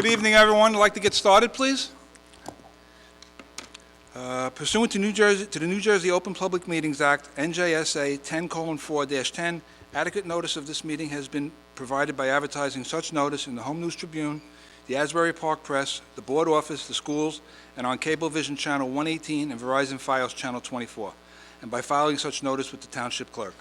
Good evening, everyone. I'd like to get started, please. Pursuant to the New Jersey Open Public Meetings Act, NJSA 10:4-10, adequate notice of this meeting has been provided by advertising such notice in the Home News Tribune, the Asbury Park Press, the Board Office, the schools, and on Cablevision Channel 118 and Verizon Fios Channel 24, and by filing such notice with the Township Clerk.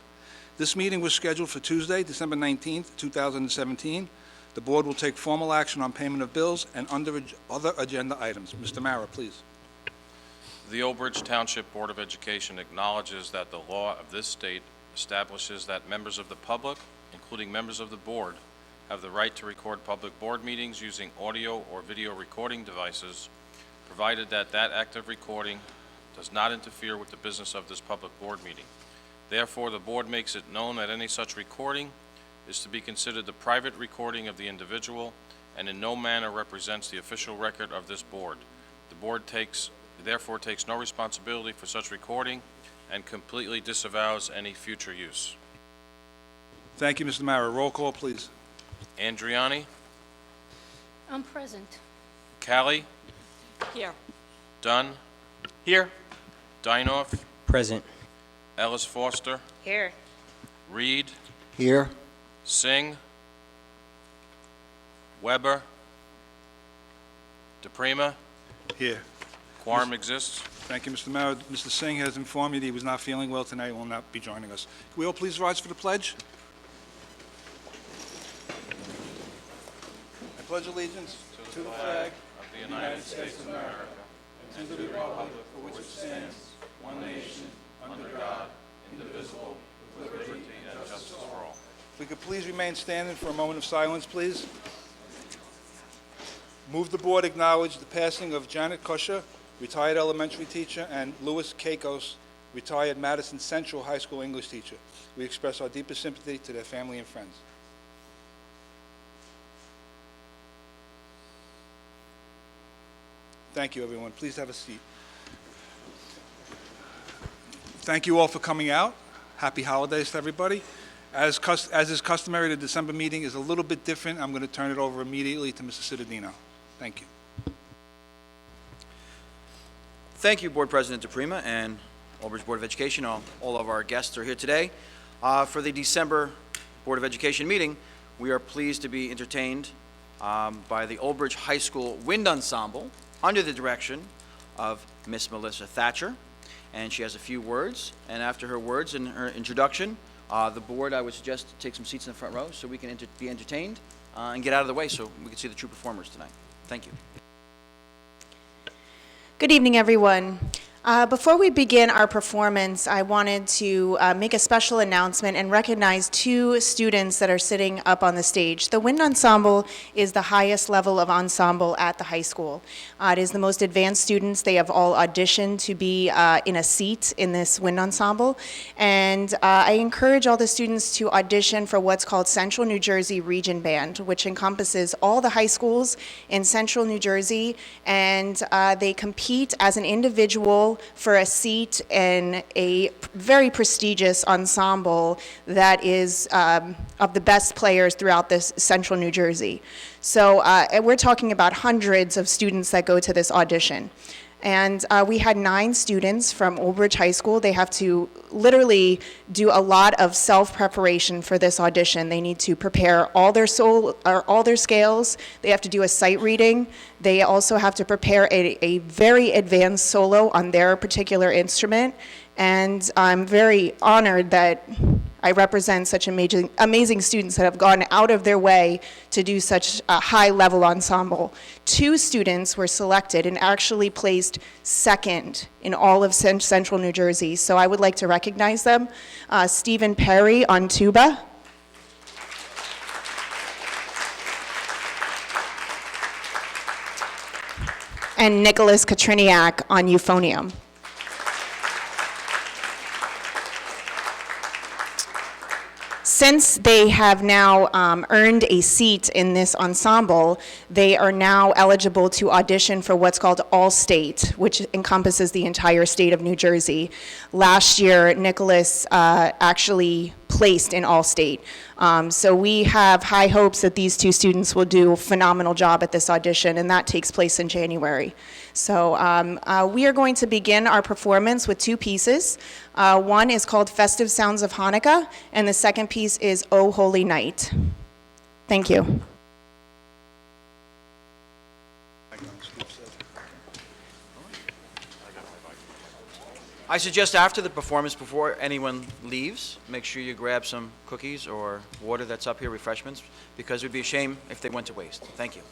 This meeting was scheduled for Tuesday, December 19th, 2017. The Board will take formal action on payment of bills and under other agenda items. Mr. Mara, please. The Old Bridge Township Board of Education acknowledges that the law of this state establishes that members of the public, including members of the board, have the right to record public board meetings using audio or video recording devices, provided that that act of recording does not interfere with the business of this public board meeting. Therefore, the board makes it known that any such recording is to be considered the private recording of the individual and in no manner represents the official record of this board. The board therefore takes no responsibility for such recording and completely disavows any future use. Thank you, Mr. Mara. Roll call, please. Andriani, I'm present. Callie, Here. Dunn, Here. Dinoff, Present. Ellis Foster, Here. Reed, Here. Singh, Weber, DePrima. Here. Quorum exists. Thank you, Mr. Mara. Mr. Singh has informed me that he was not feeling well tonight and will not be joining us. Can we all please rise for the pledge? I pledge allegiance to the flag Of the United States of America and to the republic for which it stands, one nation, under God, indivisible, with liberty and justice for all. If we could please remain standing for a moment of silence, please. Move the board acknowledge the passing of Janet Kusher, retired elementary teacher, and Louis Kakos, retired Madison Central High School English teacher. We express our deepest sympathy to their family and friends. Thank you, everyone. Please have a seat. Thank you all for coming out. Happy holidays to everybody. As is customary, the December meeting is a little bit different. I'm going to turn it over immediately to Mr. Cittadino. Thank you. Thank you, Board President DePrima and Old Bridge Board of Education. All of our guests are here today. For the December Board of Education meeting, we are pleased to be entertained by the Old Bridge High School Wind Ensemble under the direction of Miss Melissa Thatcher. And she has a few words, and after her words and her introduction, the board, I would suggest, take some seats in the front row so we can be entertained and get out of the way so we can see the true performers tonight. Thank you. Good evening, everyone. Before we begin our performance, I wanted to make a special announcement and recognize two students that are sitting up on the stage. The Wind Ensemble is the highest level of ensemble at the high school. It is the most advanced students. They have all auditioned to be in a seat in this Wind Ensemble. And I encourage all the students to audition for what's called Central New Jersey Region Band, which encompasses all the high schools in Central New Jersey. And they compete as an individual for a seat in a very prestigious ensemble that is of the best players throughout this Central New Jersey. So we're talking about hundreds of students that go to this audition. And we had 9 students from Old Bridge High School. They have to literally do a lot of self-preparation for this audition. They need to prepare all their scales. They have to do a sight reading. They also have to prepare a very advanced solo on their particular instrument. And I'm very honored that I represent such amazing students that have gone out of their way to do such a high-level ensemble. 2 students were selected and actually placed second in all of Central New Jersey, so I would like to recognize them. Stephen Perry on tuba. And Nicholas Katriniak on euphonium. Since they have now earned a seat in this ensemble, they are now eligible to audition for what's called All-State, which encompasses the entire state of New Jersey. Last year, Nicholas actually placed in All-State. So we have high hopes that these two students will do a phenomenal job at this audition, and that takes place in January. So we are going to begin our performance with two pieces. One is called Festive Sounds of Hanukkah, and the second piece is O Holy Night. Thank you. I suggest after the performance, before anyone leaves, make sure you grab some cookies or water that's up here, refreshments, because it would be a shame if they went to waste. Thank you.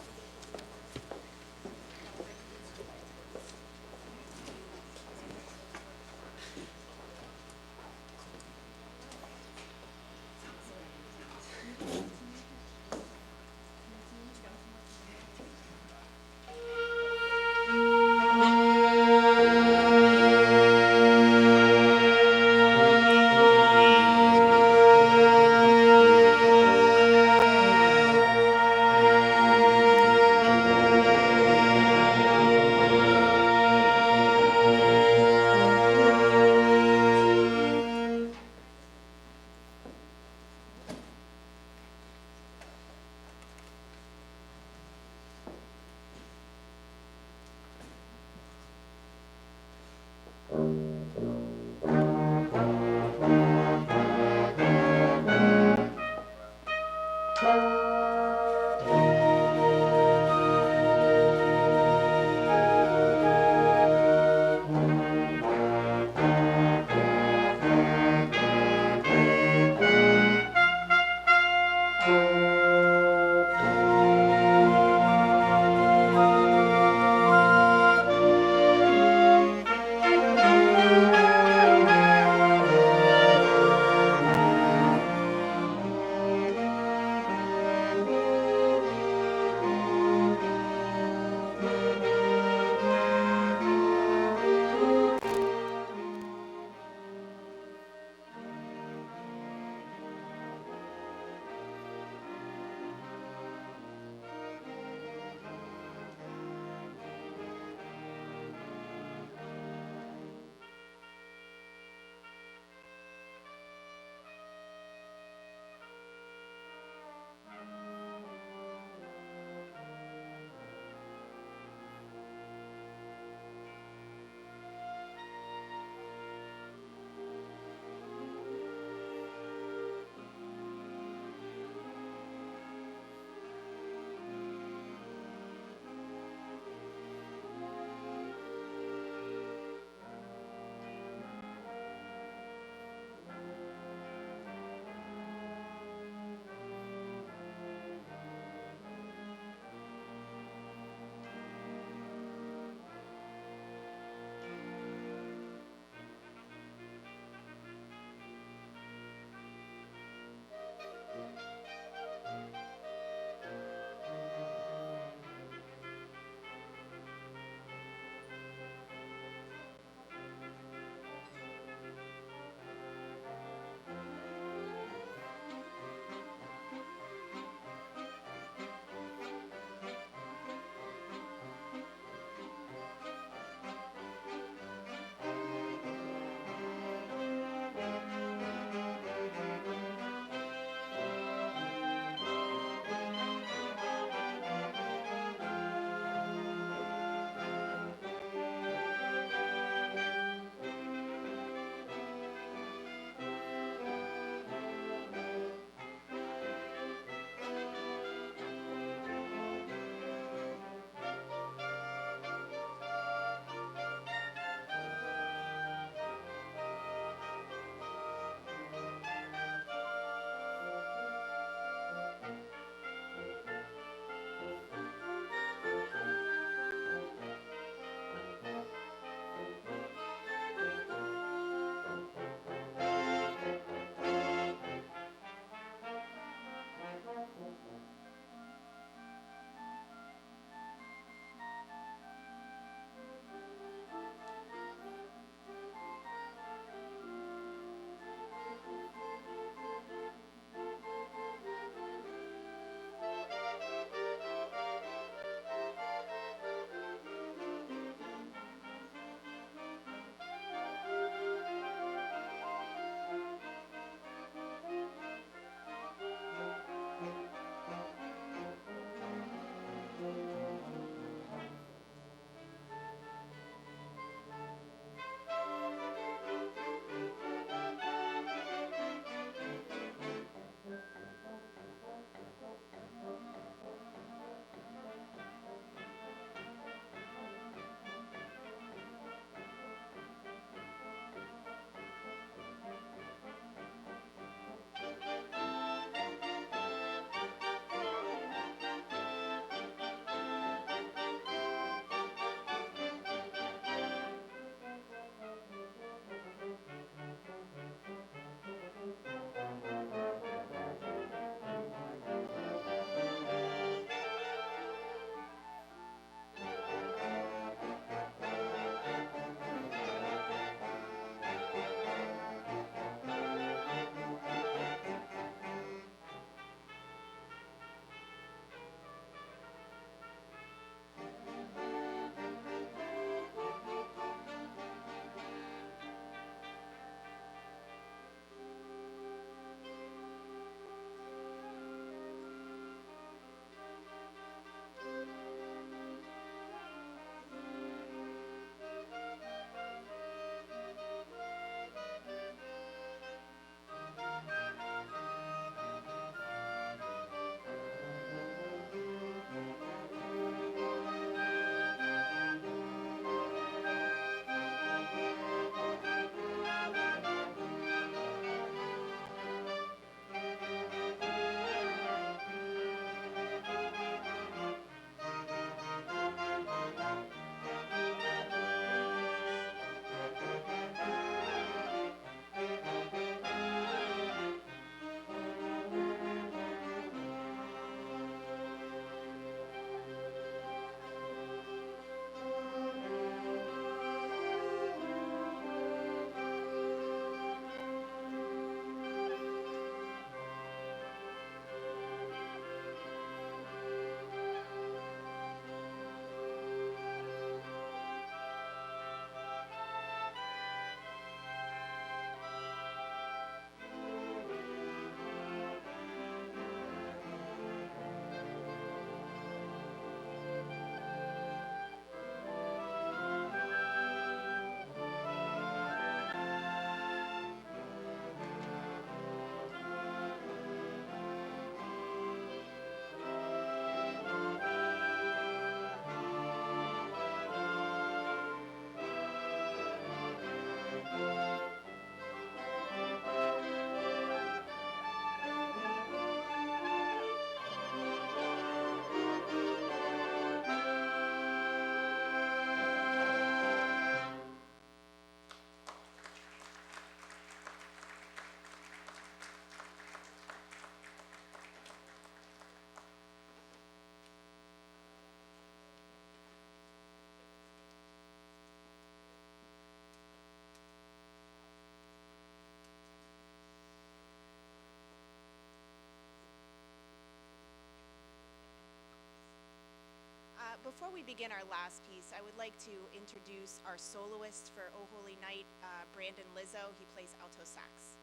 we begin our last piece, I would like to introduce our soloist for O Holy Night, Brandon Lizzo. He plays alto sax.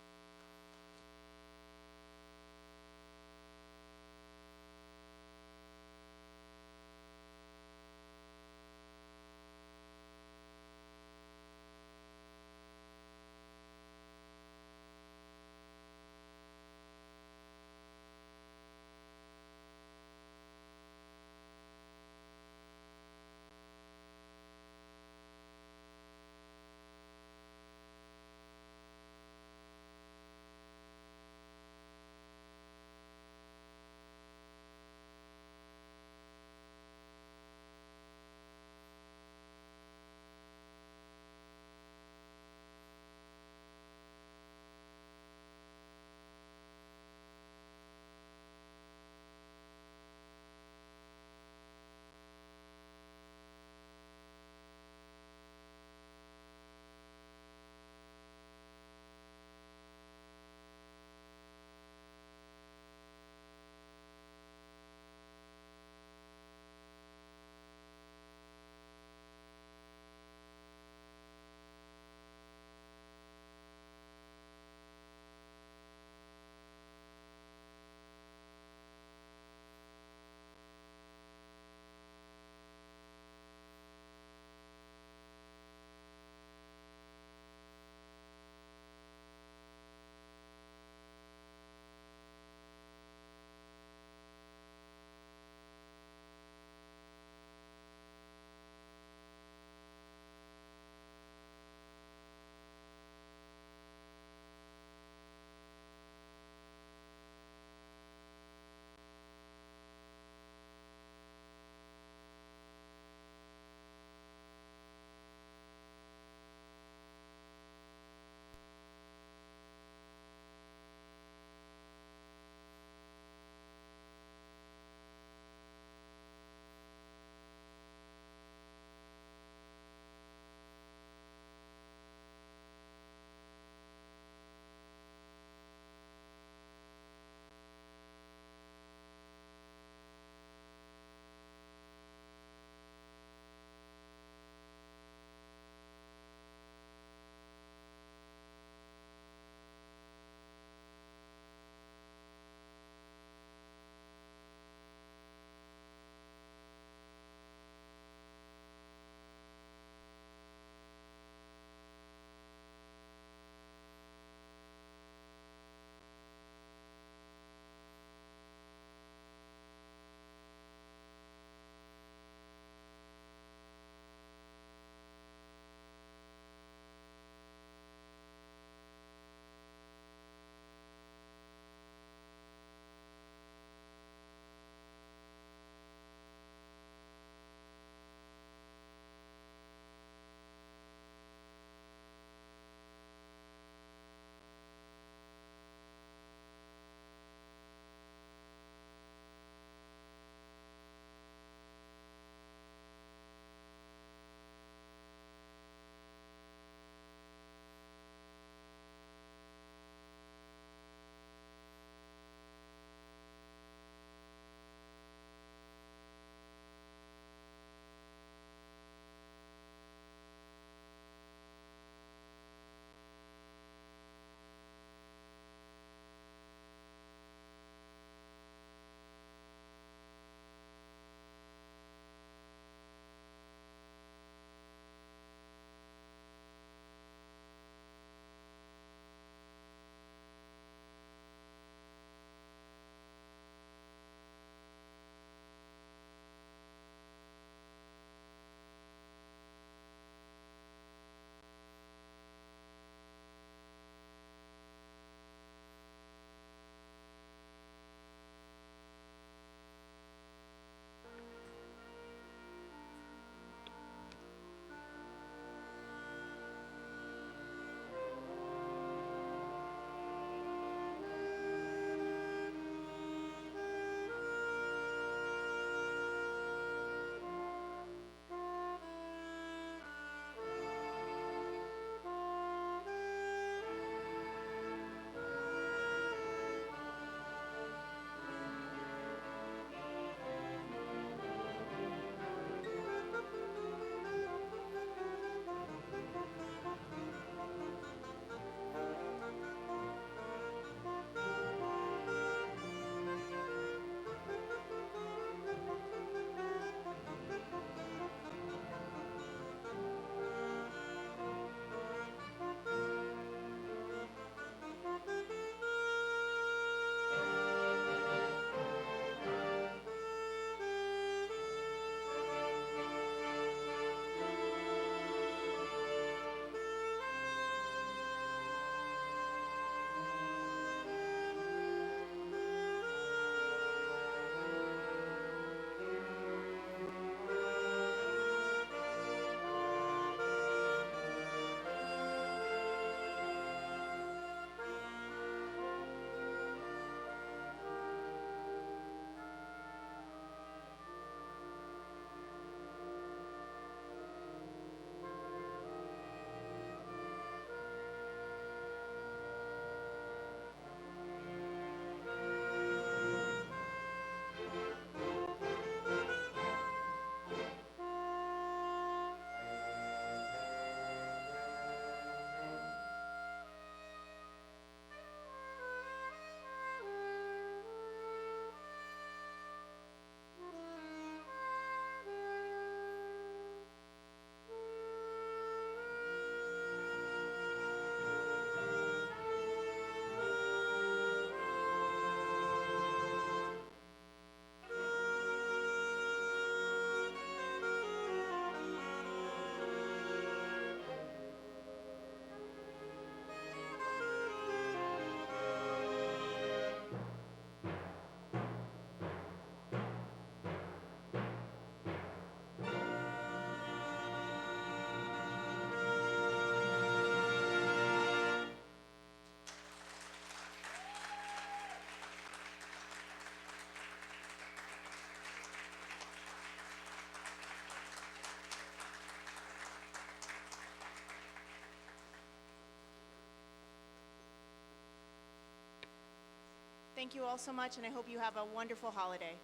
Thank you all so much, and I hope you have a wonderful holiday.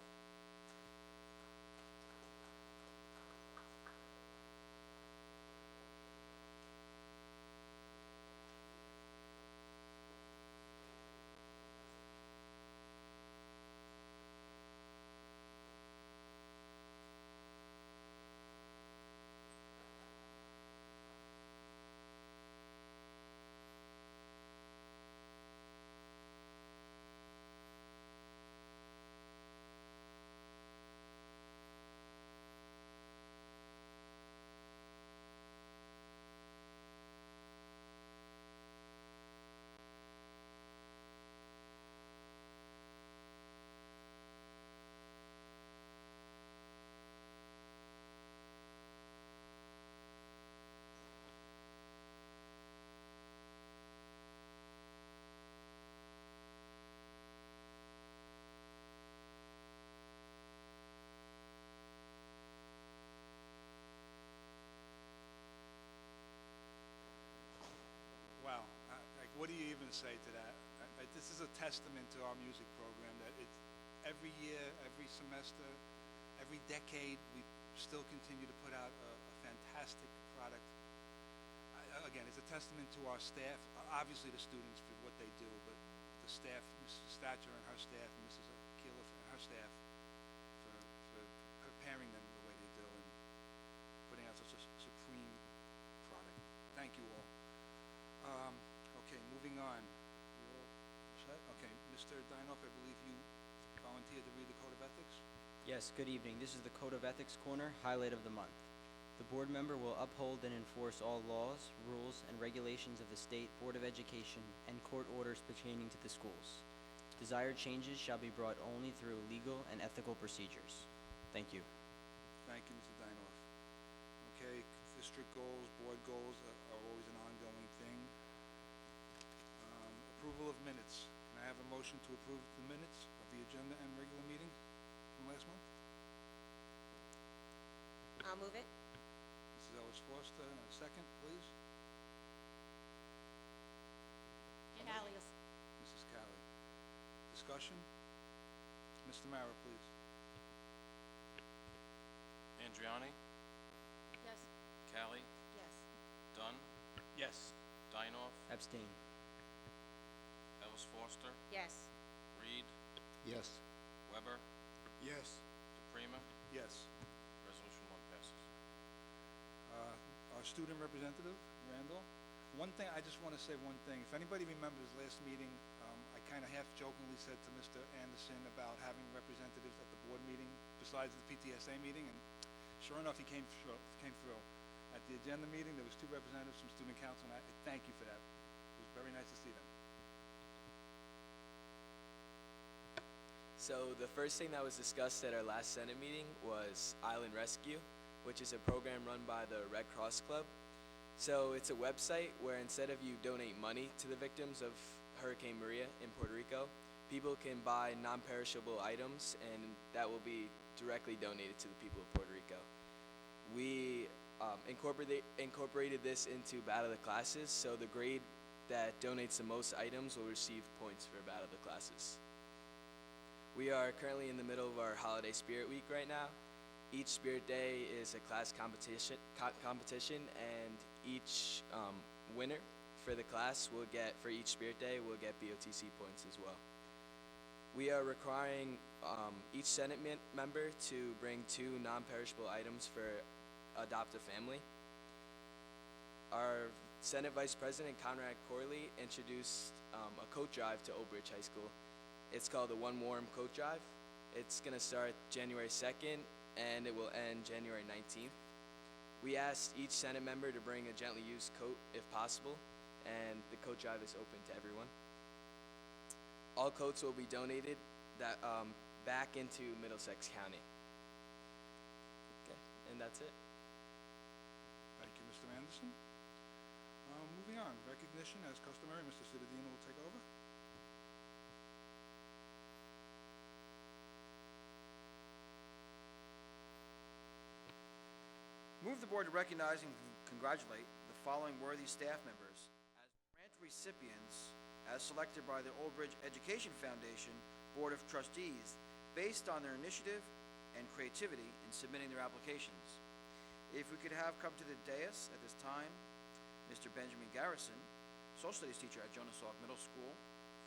Wow, like, what do you even say to that? This is a testament to our music program, that it's every year, every semester, every decade, we still continue to put out a fantastic product. Again, it's a testament to our staff, obviously the students for what they do, but the staff, Mrs. Thatcher and her staff, and Mrs. Keeler and her staff, for preparing them the way they do and putting out such a supreme product. Thank you all. Okay, moving on. You all set? Okay, Mr. Dinoff, I believe you volunteered to read the Code of Ethics? Yes, good evening. This is the Code of Ethics Corner, highlight of the month. The board member will uphold and enforce all laws, rules, and regulations of the State Board of Education and court orders pertaining to the schools. Desired changes shall be brought only through legal and ethical procedures. Thank you. Thank you, Mr. Dinoff. Okay, district goals, board goals are always an ongoing thing. Approval of minutes. Can I have a motion to approve the minutes of the agenda and regular meeting from last month? I'll move it. Mrs. Ellis Foster, and a second, please. Callius. Mrs. Callie. Discussion? Mr. Mara, please. Andriani, Yes. Callie, Yes. Dunn, Yes. Dinoff, Abstain. Ellis Foster, Yes. Reed, Yes. Weber, Yes. DePrima. Yes. Resolution 1 passes. Our student representative, Randall. One thing, I just want to say one thing. If anybody remembers last meeting, I kind of half jokingly said to Mr. Anderson about having representatives at the board meeting besides the PTSA meeting, and sure enough, he came through. At the agenda meeting, there was 2 representatives from student council, and I thank you for that. It was very nice to see them. So the first thing that was discussed at our last Senate meeting was Island Rescue, which is a program run by the Red Cross Club. So it's a website where instead of you donate money to the victims of Hurricane Maria in Puerto Rico, people can buy non-perishable items, and that will be directly donated to the people of Puerto Rico. We incorporated this into Battle of the Classes, so the grade that donates the most items will receive points for Battle of the Classes. We are currently in the middle of our holiday Spirit Week right now. Each Spirit Day is a class competition, and each winner for the class will get, for each Spirit Day, will get BOTC points as well. We are requiring each Senate member to bring 2 non-perishable items for Adopt a Family. Our Senate Vice President, Conrad Corley, introduced a coat drive to Old Bridge High School. It's called the One Warm Coat Drive. It's going to start January 2nd, and it will end January 19th. We asked each Senate member to bring a gently used coat if possible, and the coat drive is open to everyone. All coats will be donated back into Middlesex County. Okay, and that's it. Thank you, Mr. Anderson. Moving on, recognition as customary, Mr. Cittadino will take over. Move the board to recognize and congratulate the following worthy staff members as grant recipients as selected by the Old Bridge Education Foundation Board of Trustees based on their initiative and creativity in submitting their applications. If we could have come to the dais at this time, Mr. Benjamin Garrison, social studies teacher at Jonas Salk Middle School,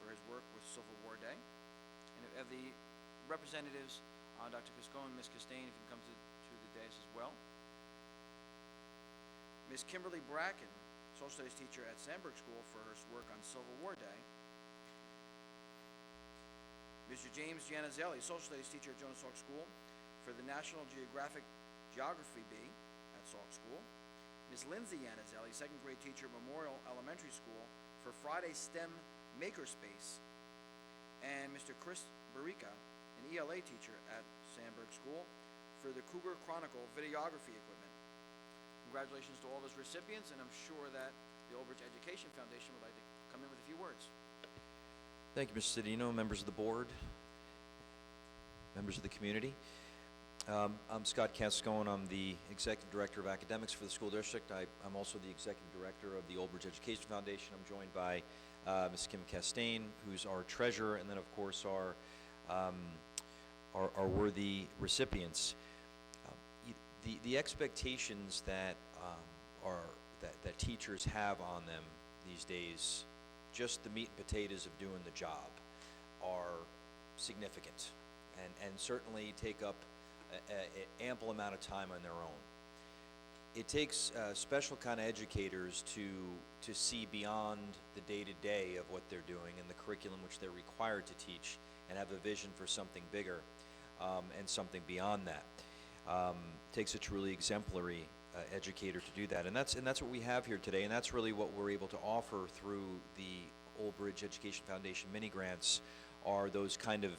for his work with Civil War Day. And of the representatives, Dr. Cusco and Ms. Costain, if you can come to the dais as well. Ms. Kimberly Bracken, social studies teacher at Sandburg School, for her work on Civil War Day. Mr. James Giannizelli, social studies teacher at Jonas Salk School, for the National Geographic Geography Bee at Salk School. Ms. Lindsay Giannizelli, second grade teacher at Memorial Elementary School, for Friday STEM Makerspace. And Mr. Chris Barica, an ELA teacher at Sandburg School, for the Cougar Chronicle videography equipment. Congratulations to all those recipients, and I'm sure that the Old Bridge Education Foundation would like to come in with a few words. Thank you, Mr. Cedino, members of the board, members of the community. I'm Scott Cascone. I'm the Executive Director of Academics for the school district. I'm also the Executive Director of the Old Bridge Education Foundation. I'm joined by Ms. Kim Costain, who's our treasurer, and then, of course, our worthy recipients. The expectations that that teachers have on them these days, just the meat and potatoes of doing the job, are significant, and certainly take up an ample amount of time on their own. It takes special kind of educators to see beyond the day-to-day of what they're doing and the curriculum which they're required to teach, and have a vision for something bigger and something beyond that. Takes a truly exemplary educator to do that, and that's what we have here today, and that's really what we're able to offer through the Old Bridge Education Foundation mini grants, are those kind of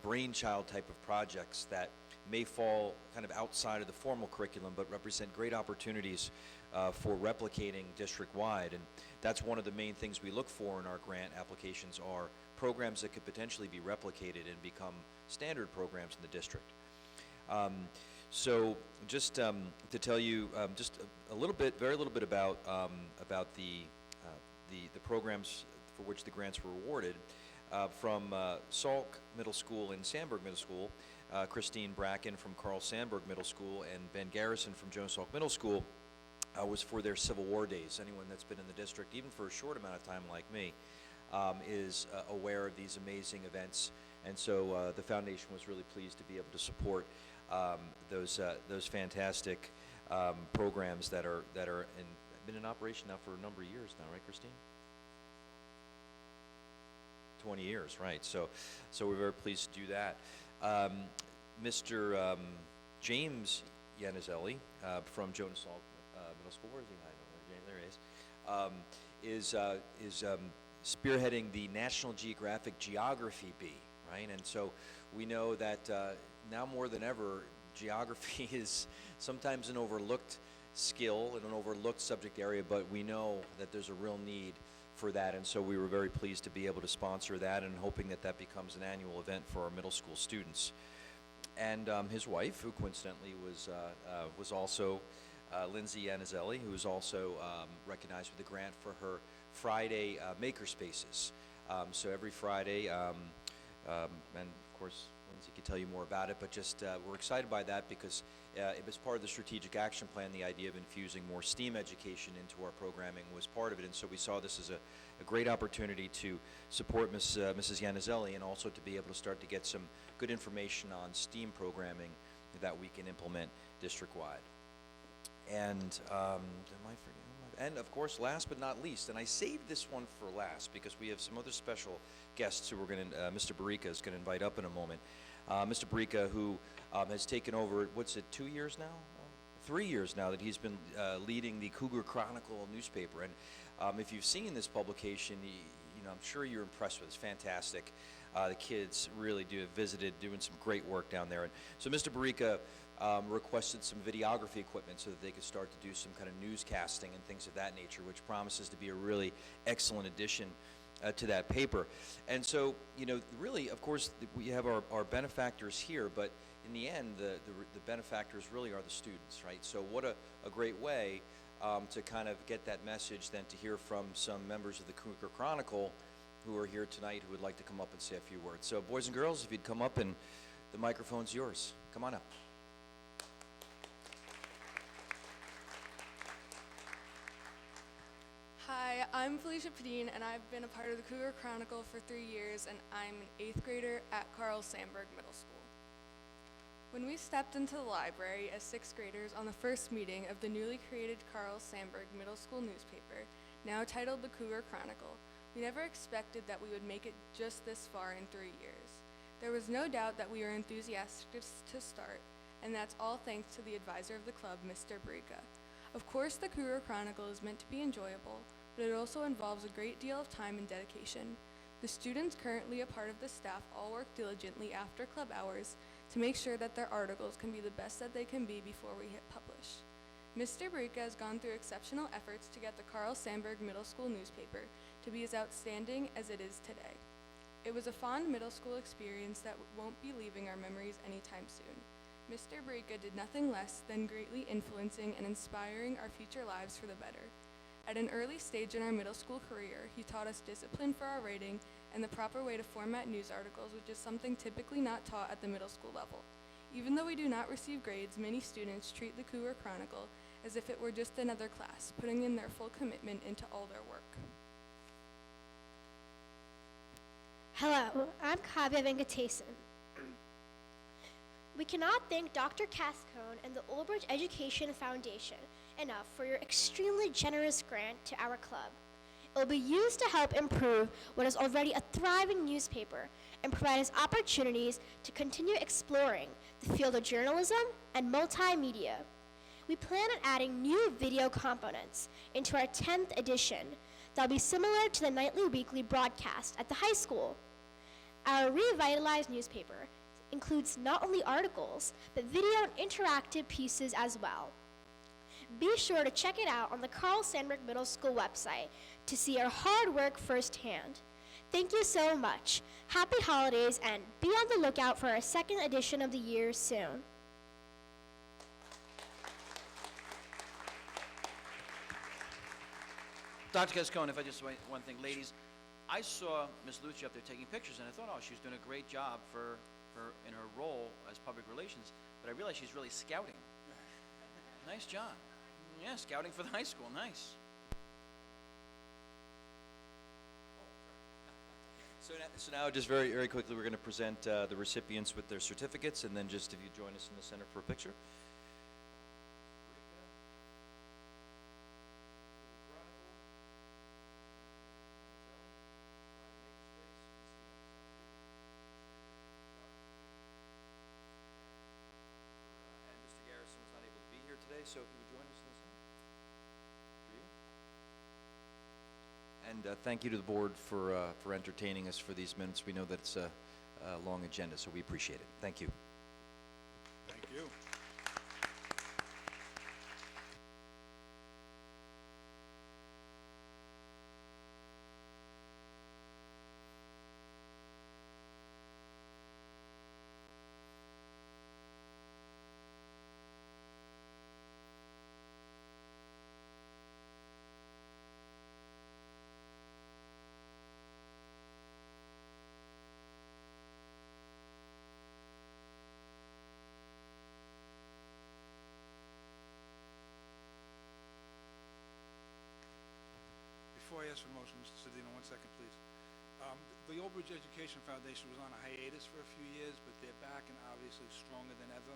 brainchild type of projects that may fall kind of outside of the formal curriculum, but represent great opportunities for replicating district-wide. And that's one of the main things we look for in our grant applications, are programs that could potentially be replicated and become standard programs in the district. So just to tell you just a little bit, very little bit about the programs for which the grants were awarded. From Salk Middle School and Sandburg Middle School, Christine Bracken from Carl Sandburg Middle School, and Ben Garrison from Jonas Salk Middle School, was for their Civil War days. Anyone that's been in the district, even for a short amount of time like me, is aware of these amazing events. And so the foundation was really pleased to be able to support those fantastic programs that are been in operation now for a number of years now, right, Christine? 20 years, right? So we're very pleased to do that. Mr. James Giannizelli from Jonas Salk Middle School, where is he hiding? There he is. Is spearheading the National Geographic Geography Bee, right? And so we know that now more than ever, geography is sometimes an overlooked skill and an overlooked subject area, but we know that there's a real need for that, and so we were very pleased to be able to sponsor that, and hoping that that becomes an annual event for our middle school students. And his wife, who coincidentally was also Lindsay Giannizelli, who was also recognized with a grant for her Friday Makerspaces. So every Friday, and of course Lindsay could tell you more about it, but just we're excited by that because it was part of the strategic action plan. The idea of infusing more STEAM education into our programming was part of it, and so we saw this as a great opportunity to support Mrs. Giannizelli, and also to be able to start to get some good information on STEAM programming that we can implement district-wide. And am I forgetting? And of course, last but not least, and I saved this one for last because we have some other special guests who we're going to, Mr. Barica is going to invite up in a moment. Mr. Barica, who has taken over, what's it, 2 years now? 3 years now that he's been leading the Cougar Chronicle newspaper. And if you've seen this publication, you know, I'm sure you're impressed with it. It's fantastic. The kids really visited, doing some great work down there. And so Mr. Barica requested some videography equipment so that they could start to do some kind of newscasting and things of that nature, which promises to be a really excellent addition to that paper. And so, you know, really, of course, we have our benefactors here, but in the end, the benefactors really are the students, right? So what a great way to kind of get that message, then to hear from some members of the Cougar Chronicle who are here tonight who would like to come up and say a few words. So boys and girls, if you'd come up, and the microphone's yours. Come on up. Hi, I'm Felicia Padine, and I've been a part of the Cougar Chronicle for 3 years, and I'm an 8th grader at Carl Sandburg Middle School. When we stepped into the library as 6th graders on the first meeting of the newly created Carl Sandburg Middle School newspaper, now titled the Cougar Chronicle, we never expected that we would make it just this far in 3 years. There was no doubt that we were enthusiastic to start, and that's all thanks to the advisor of the club, Mr. Briga. Of course, the Cougar Chronicle is meant to be enjoyable, but it also involves a great deal of time and dedication. The students currently a part of the staff all work diligently after club hours to make sure that their articles can be the best that they can be before we hit publish. Mr. Briga has gone through exceptional efforts to get the Carl Sandburg Middle School newspaper to be as outstanding as it is today. It was a fond middle school experience that won't be leaving our memories anytime soon. Mr. Briga did nothing less than greatly influencing and inspiring our future lives for the better. At an early stage in our middle school career, he taught us discipline for our writing and the proper way to format news articles, which is something typically not taught at the middle school level. Even though we do not receive grades, many students treat the Cougar Chronicle as if it were just another class, putting in their full commitment into all their work. Hello, I'm Kavya Venkatesan. We cannot thank Dr. Cascone and the Old Bridge Education Foundation enough for your extremely generous grant to our club. It will be used to help improve what is already a thriving newspaper and provide us opportunities to continue exploring the field of journalism and multimedia. We plan on adding new video components into our 10th edition that will be similar to the nightly weekly broadcast at the high school. Our revitalized newspaper includes not only articles, but video and interactive pieces as well. Be sure to check it out on the Carl Sandburg Middle School website to see our hard work firsthand. Thank you so much. Happy holidays, and be on the lookout for our second edition of the year soon. Dr. Cascone, if I just say one thing, ladies, I saw Ms. Lucci up there taking pictures, and I thought, oh, she was doing a great job in her role as public relations, but I realized she's really scouting. Nice job. Yeah, scouting for the high school, nice. So now, just very, very quickly, we're going to present the recipients with their certificates, and then just if you join us in the center for a picture. And Mr. Garrison was not able to be here today, so if you would join us in the center. And thank you to the board for entertaining us for these minutes. We know that it's a long agenda, so we appreciate it. Thank you. Thank you. Before I ask for motion, Mr. Cedeno, 1 second, please. The Old Bridge Education Foundation was on a hiatus for a few years, but they're back and obviously stronger than ever.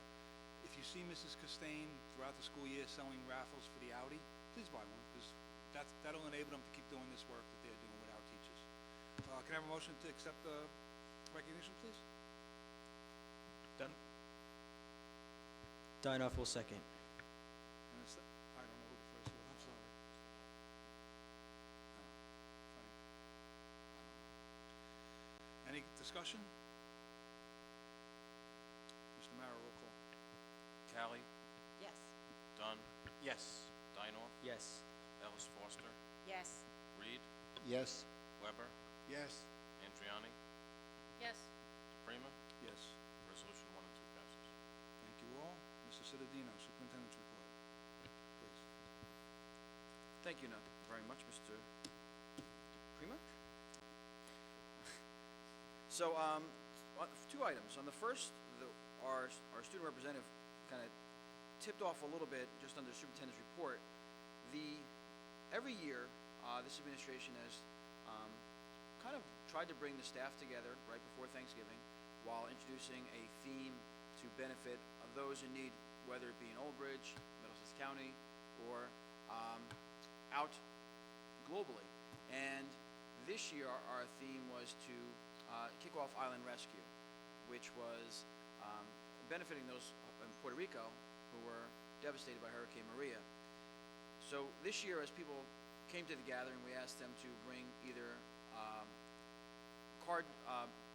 If you see Mrs. Costain throughout the school year selling raffles for the Audi, please buy one, because that'll enable them to keep doing this work that they're doing with our teachers. Can I have a motion to accept the recognition, please? Done? Dinoff will second. And it's, I don't know who the first was, I'm sorry. Any discussion? Mr. Mara, roll call. Callie, Yes. Dunn, Yes. Dinoff, Yes. Ellis Foster, Yes. Reed, Yes. Weber, Yes. Andriani, Yes. Prima. Yes. Resolution 1 and 2 passes. Thank you all. Mr. Citadino, Superintendent's report. Please. Thank you very much, Mr. Prima. So, two items. On the first, our student representative kind of tipped off a little bit just under the superintendent's report. Every year, this administration has kind of tried to bring the staff together right before Thanksgiving while introducing a theme to benefit of those in need, whether it be in Old Bridge, Middlesex County, or out globally. And this year, our theme was to kick off Island Rescue, which was benefiting those in Puerto Rico who were devastated by Hurricane Maria. So this year, as people came to the gathering, we asked them to bring either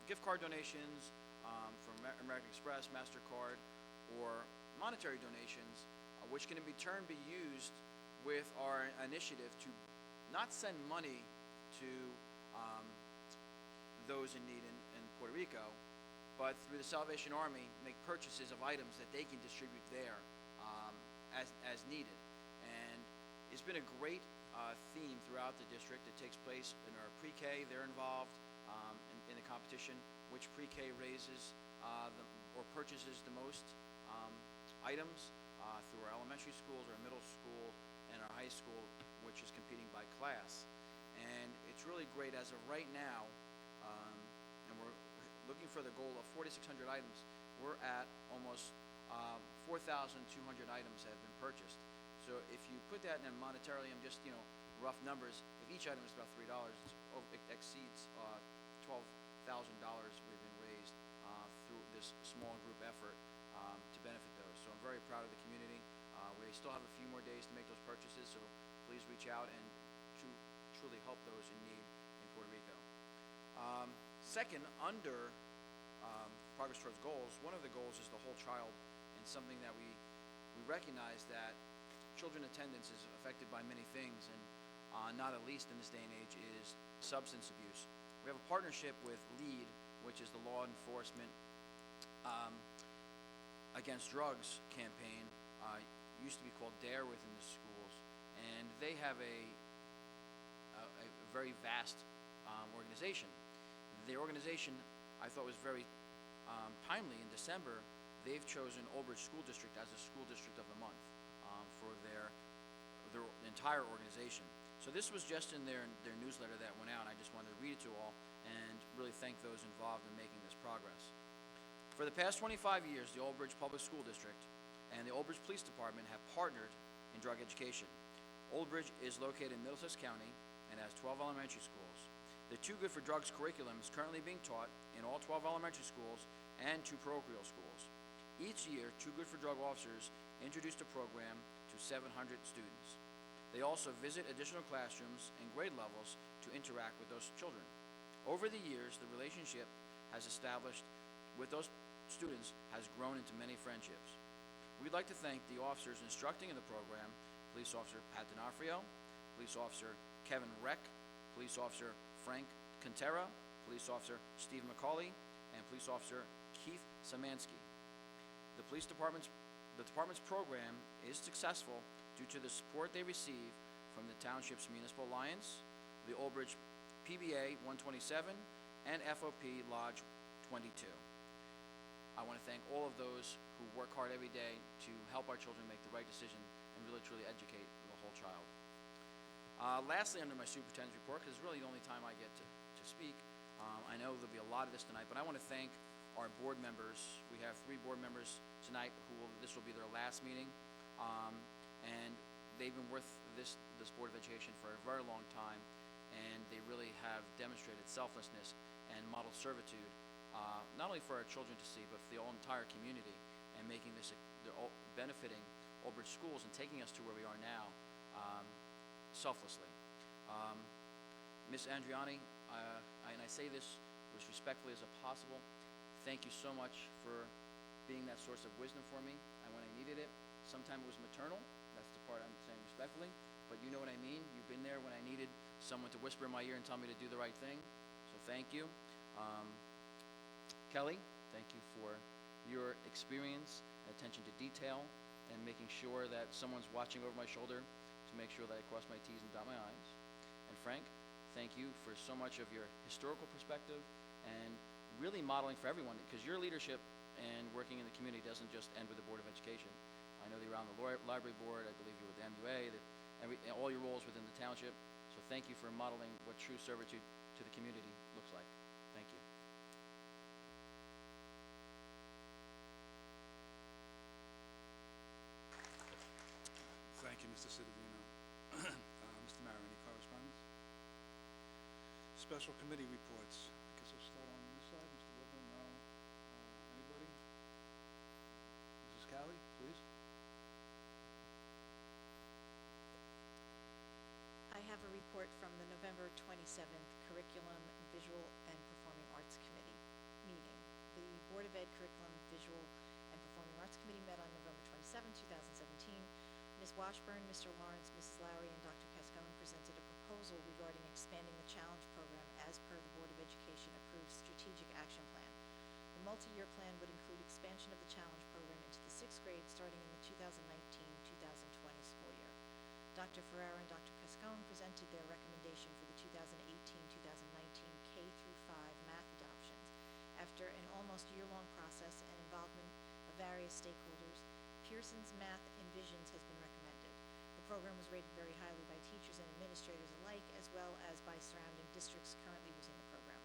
gift card donations from American Express, MasterCard, or monetary donations, which can in turn be used with our initiative to not send money to those in need in Puerto Rico, but through the Salvation Army, make purchases of items that they can distribute there as needed. And it's been a great theme throughout the district. It takes place in our pre-K. They're involved in the competition, which pre-K raises or purchases the most items through our elementary schools, our middle school, and our high school, which is competing by class. And it's really great as of right now, and we're looking for the goal of 4,600 items. We're at almost 4,200 items that have been purchased. So if you put that in monetarily, I'm just, rough numbers, if each item is about $3, it exceeds $12,000 we've been raised through this small group effort to benefit those. So I'm very proud of the community. We still have a few more days to make those purchases, so please reach out and truly help those in need in Puerto Rico. Second, under Progress Towards Goals, one of the goals is the whole child, and something that we recognize that children attendance is affected by many things, and not at least in this day and age is substance abuse. We have a partnership with LEAD, which is the Law Enforcement Against Drugs campaign. Used to be called DARE within the schools, and they have a very vast organization. The organization, I thought, was very timely. In December, they've chosen Old Bridge School District as the School District of the Month for their entire organization. So this was just in their newsletter that went out. I just wanted to read it to all and really thank those involved in making this progress. For the past 25 years, the Old Bridge Public School District and the Old Bridge Police Department have partnered in drug education. Old Bridge is located in Middlesex County and has 12 elementary schools. The Too Good for Drugs curriculum is currently being taught in all 12 elementary schools and 2 parochial schools. Each year, Too Good for Drug officers introduce the program to 700 students. They also visit additional classrooms and grade levels to interact with those children. Over the years, the relationship has established with those students has grown into many friendships. We'd like to thank the officers instructing in the program, Police Officer Pat D'Onofrio, Police Officer Kevin Reck, Police Officer Frank Quintera, Police Officer Steve McCauley, and Police Officer Keith Samansky. The department's program is successful due to the support they receive from the Township's Municipal Alliance, the Old Bridge PBA 127, and FOP Lodge 22. I want to thank all of those who work hard every day to help our children make the right decision and really truly educate the whole child. Lastly, under my superintendent's report, because it's really the only time I get to speak, I know there'll be a lot of this tonight, but I want to thank our board members. We have 3 board members tonight this will be their last meeting, and they've been with this Board of Education for a very long time, and they really have demonstrated selflessness and model servitude, not only for our children to see, but for the entire community, and making this, benefiting Old Bridge schools and taking us to where we are now, selflessly. Ms. Andriani, and I say this as respectfully as possible, thank you so much for being that source of wisdom for me, and when I needed it, sometimes it was maternal, that's the part I'm saying respectfully, but you know what I mean. You've been there when I needed someone to whisper in my ear and tell me to do the right thing, so thank you. Kelly, thank you for your experience and attention to detail and making sure that someone's watching over my shoulder to make sure that I cross my T's and dot my I's. And Frank, thank you for so much of your historical perspective and really modeling for everyone, because your leadership and working in the community doesn't just end with the Board of Education. I know that you're on the library board, I believe you're with the MUA, all your roles within the township. So thank you for modeling what true servitude to the community looks like. Thank you. Thank you, Mr. Cittadino. Mr. Mara, any correspondence? Special committee reports. I guess we'll start on this side. Mr. Weber, no. Anybody? Mrs. Callie, please. I have a report from the November 27th Curriculum, Visual, and Performing Arts Committee meeting. The Board of Ed Curriculum, Visual, and Performing Arts Committee met on November 27, 2017. Ms. Washburn, Mr. Lawrence, Mrs. Lowry, and Dr. Cascone presented a proposal regarding expanding the Challenge Program as per the Board of Education approved Strategic Action Plan. The multi-year plan would include expansion of the Challenge Program into the 6th grade starting in the 2019-2020 school year. Dr. Ferrara and Dr. Cascone presented their recommendation for the 2018-2019 K through 5 math adoptions. After an almost year-long process and involvement of various stakeholders, Pearson's Math Envisions has been recommended. The program was rated very highly by teachers and administrators alike, as well as by surrounding districts currently using the program.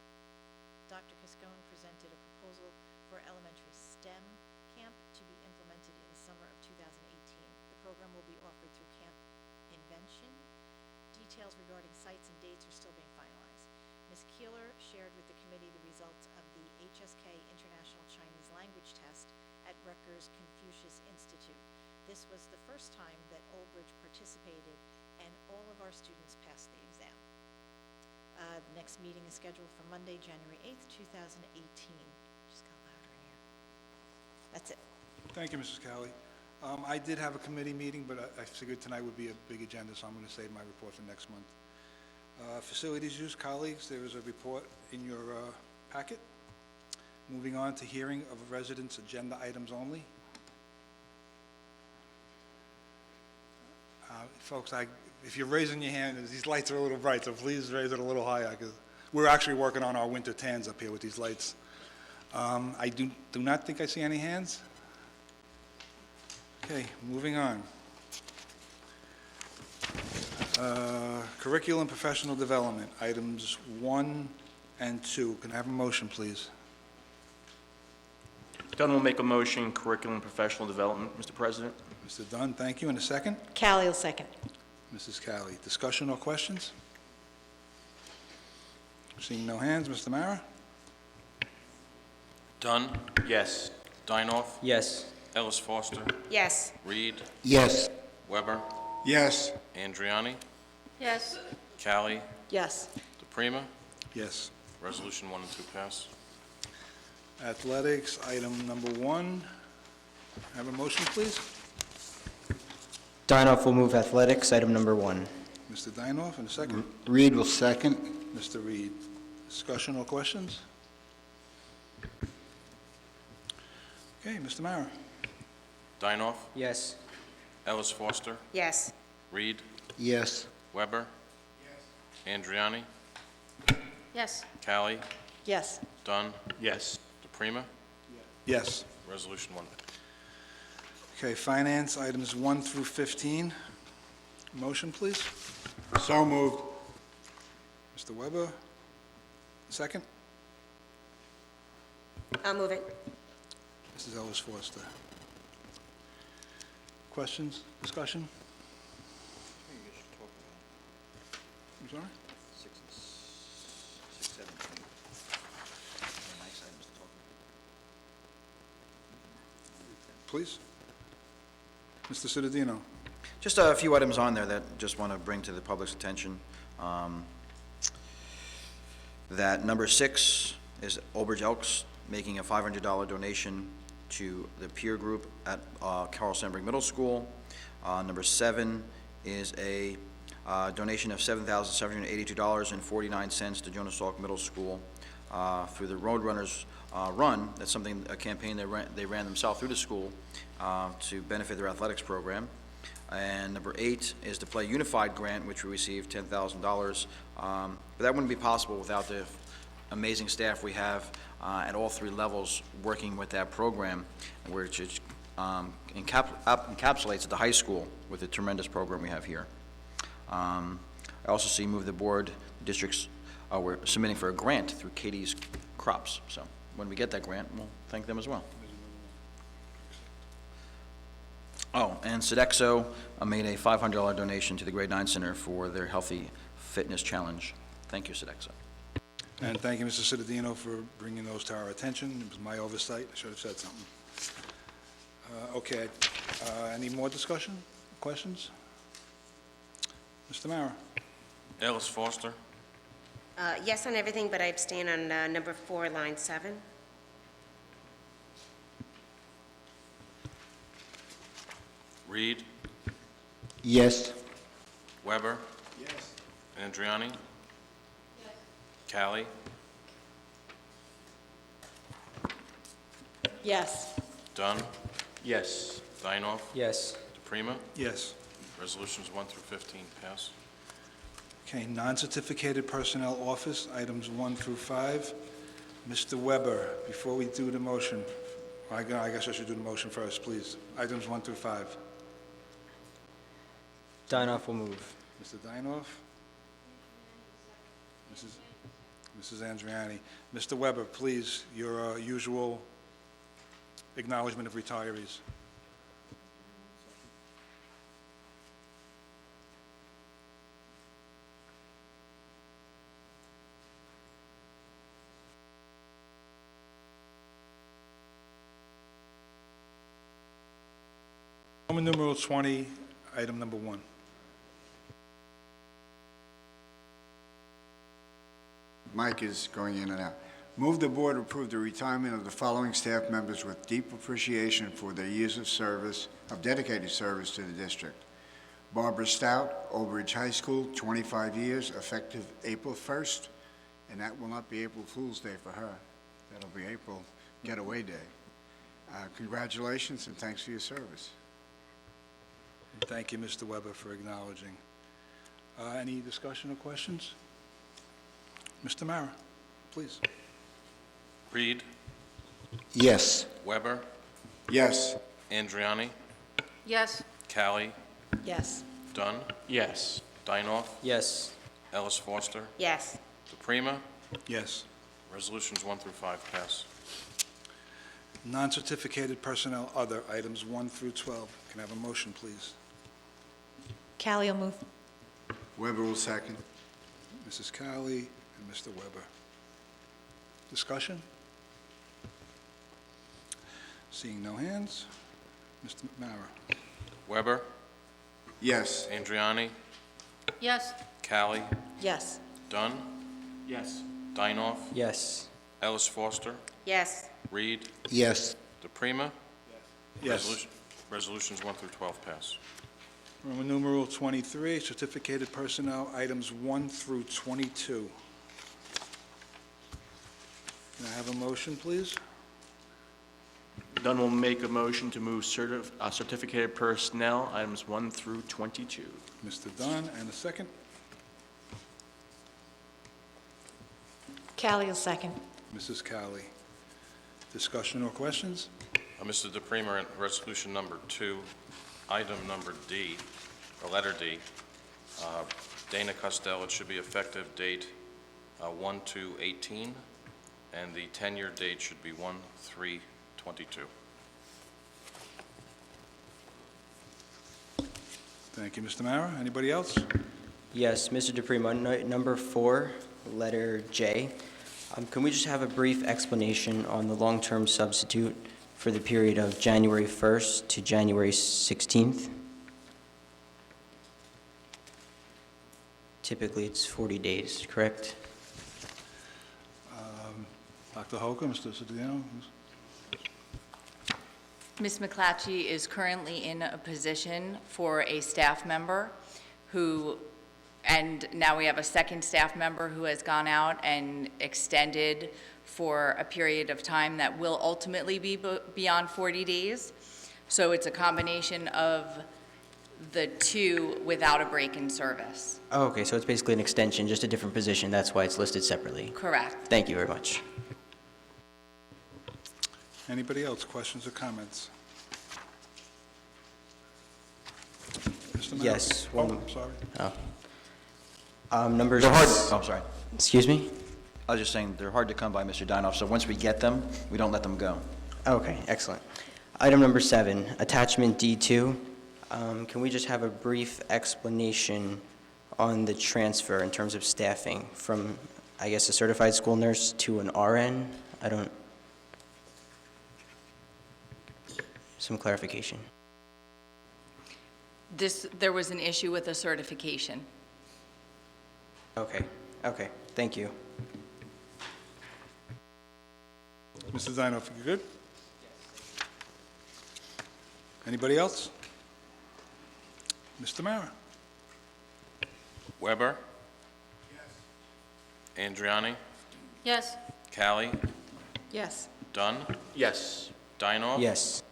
Dr. Cascone presented a proposal for elementary STEM camp to be implemented in the summer of 2018. The program will be offered through Camp Invention. Details regarding sites and dates are still being finalized. Ms. Keeler shared with the committee the results of the HSK International Chinese Language Test at Rutgers Confucius Institute. This was the first time that Old Bridge participated, and all of our students passed the exam. The next meeting is scheduled for Monday, January 8th, 2018. Just got louder in here. That's it. Thank you, Mrs. Callie. I did have a committee meeting, but I figured tonight would be a big agenda, so I'm going to save my report for next month. Facilities use, colleagues, there is a report in your packet. Moving on to hearing of residents' agenda items only. Folks, if you're raising your hand, these lights are a little bright, so please raise it a little higher, because we're actually working on our winter tans up here with these lights. I do not think I see any hands. Okay, moving on. Curriculum professional development, items 1 and 2. Can I have a motion, please? Dunn will make a motion, curriculum professional development, Mr. President. Mr. Dunn, thank you. And a second? Callie will second. Mrs. Callie. Discussion or questions? Seeing no hands, Mr. Mara? Dunn, Yes. Dinoff, Yes. Ellis Foster, Yes. Reed, Yes. Weber, Yes. Andriani, Yes. Callie, Yes. DePrima. Yes. Resolution 1 and 2 pass. Athletics, item number 1. Have a motion, please? Dinoff will move athletics, item number 1. Mr. Dinoff, and a second? Reed will second. Mr. Reed. Discussion or questions? Okay, Mr. Mara? Dinoff, Yes. Ellis Foster, Yes. Reed, Yes. Weber, Andriani, Yes. Callie, Yes. Dunn, Yes. DePrima. Yes. Resolution 1. Okay, finance, items 1 through 15. Motion, please? So moved. Mr. Weber? Second? I'll move it. Mrs. Ellis Foster. Questions, discussion? I'm sorry? 6 and 7. Nice items to talk about. Please. Mr. Cittadino. Just a few items on there that just want to bring to the public's attention. That number 6 is Old Bridge Elks making a $500 donation to the peer group at Carl Sandburg Middle School. Number 7 is a donation of $7,782.49 to Jonas Salk Middle School through the Roadrunners Run. That's something, a campaign they ran themselves through the school to benefit their athletics program. And number 8 is the Play Unified grant, which we received $10,000. But that wouldn't be possible without the amazing staff we have at all three levels working with that program, which is, encapsulates at the high school with the tremendous program we have here. I also see move the board, districts, we're submitting for a grant through Katie's Crops. So when we get that grant, we'll thank them as well. Oh, and Sodexo made a $500 donation to the Grade 9 Center for their Healthy Fitness Challenge. Thank you, Sodexo. And thank you, Mr. Cittadino, for bringing those to our attention. It was my oversight. I should have said something. Okay. Any more discussion, questions? Mr. Mara? Ellis Foster, Yes on everything, but I abstain on number 4, line 7. Reed, Yes. Weber. Yes. Andriani. Yes. Callie, Yes. Dunn, Yes. Dinoff, Yes. DePrima. Yes. Resolutions 1 through 15 pass. Okay, non-certificated personnel office, items 1 through 5. Mr. Weber, before we do the motion, I guess I should do the motion first, please. Items 1 through 5. Dinoff will move. Mr. Dinoff? Mrs. Andriani. Mr. Weber, please, your usual acknowledgement of retirees. Roman numeral 20, item number 1. Mike is going in and out. Move the board approve the retirement of the following staff members with deep appreciation for their years of service, of dedicated service to the district. Barbara Stout, Old Bridge High School, 25 years, effective April 1st, and that will not be April Fool's Day for her. That'll be April Getaway Day. Congratulations and thanks for your service. Thank you, Mr. Weber, for acknowledging. Any discussion or questions? Mr. Mara, please. Reed, Yes. Weber, Yes. Andriani, Yes. Callie, Yes. Dunn, Yes. Dinoff, Yes. Ellis Foster, Yes. DePrima. Yes. Resolutions 1 through 5 pass. Non-certificated personnel, other, items 1 through 12. Can I have a motion, please? Callie will move. Weber will second. Mrs. Cowley and Mr. Weber. Discussion? Seeing no hands, Mr. Mara. Weber, Yes. Andriani, Yes. Callie, Yes. Dunn, Yes. Dinoff, Yes. Ellis Foster, Yes. Reed, Yes. DePrima. Yes. Resolutions 1 through 12 pass. Roman numeral 23, certificated personnel, items 1 through 22. Can I have a motion, please? Dunn will make a motion to move certificated personnel, items 1 through 22. Mr. Dunn, and a second? Callie will second. Mrs. Cowley. Discussion or questions? Mr. DePrima, resolution number 2, item number D, or letter D, Dana Costello, it should be effective date 1/2/18, and the tenure date should be 1/3/22. Thank you, Mr. Mara. Anybody else? Yes, Mr. DePrima, number 4, letter J. Can we just have a brief explanation on the long-term substitute for the period of January 1st to January 16th? Typically, it's 40 days, correct? Dr. Hoka, Mr. Cedeno? Ms. McClatchy is currently in a position for a staff member who, and now we have a second staff member who has gone out and extended for a period of time that will ultimately be beyond 40 days. So it's a combination of the two without a break in service. Oh, okay, so it's basically an extension, just a different position. That's why it's listed separately. Correct. Thank you very much. Anybody else, questions or comments? Mr. Mara? Yes, Oh, one- I'm sorry. Numbers. They're hard, oh, I'm sorry. Excuse me? I was just saying, they're hard to come by, Mr. Dinoff, so once we get them, we don't let them go. Okay, excellent. Item number 7, attachment D2. Can we just have a brief explanation on the transfer in terms of staffing from, I guess, a certified school nurse to an RN? Some clarification. There was an issue with a certification. Okay, thank you. Mr. Zinoff, you good? Anybody else? Mr. Mara? Weber? Andriani? Yes. Callie? Yes. Dunn? Yes. Dinoff? Yes.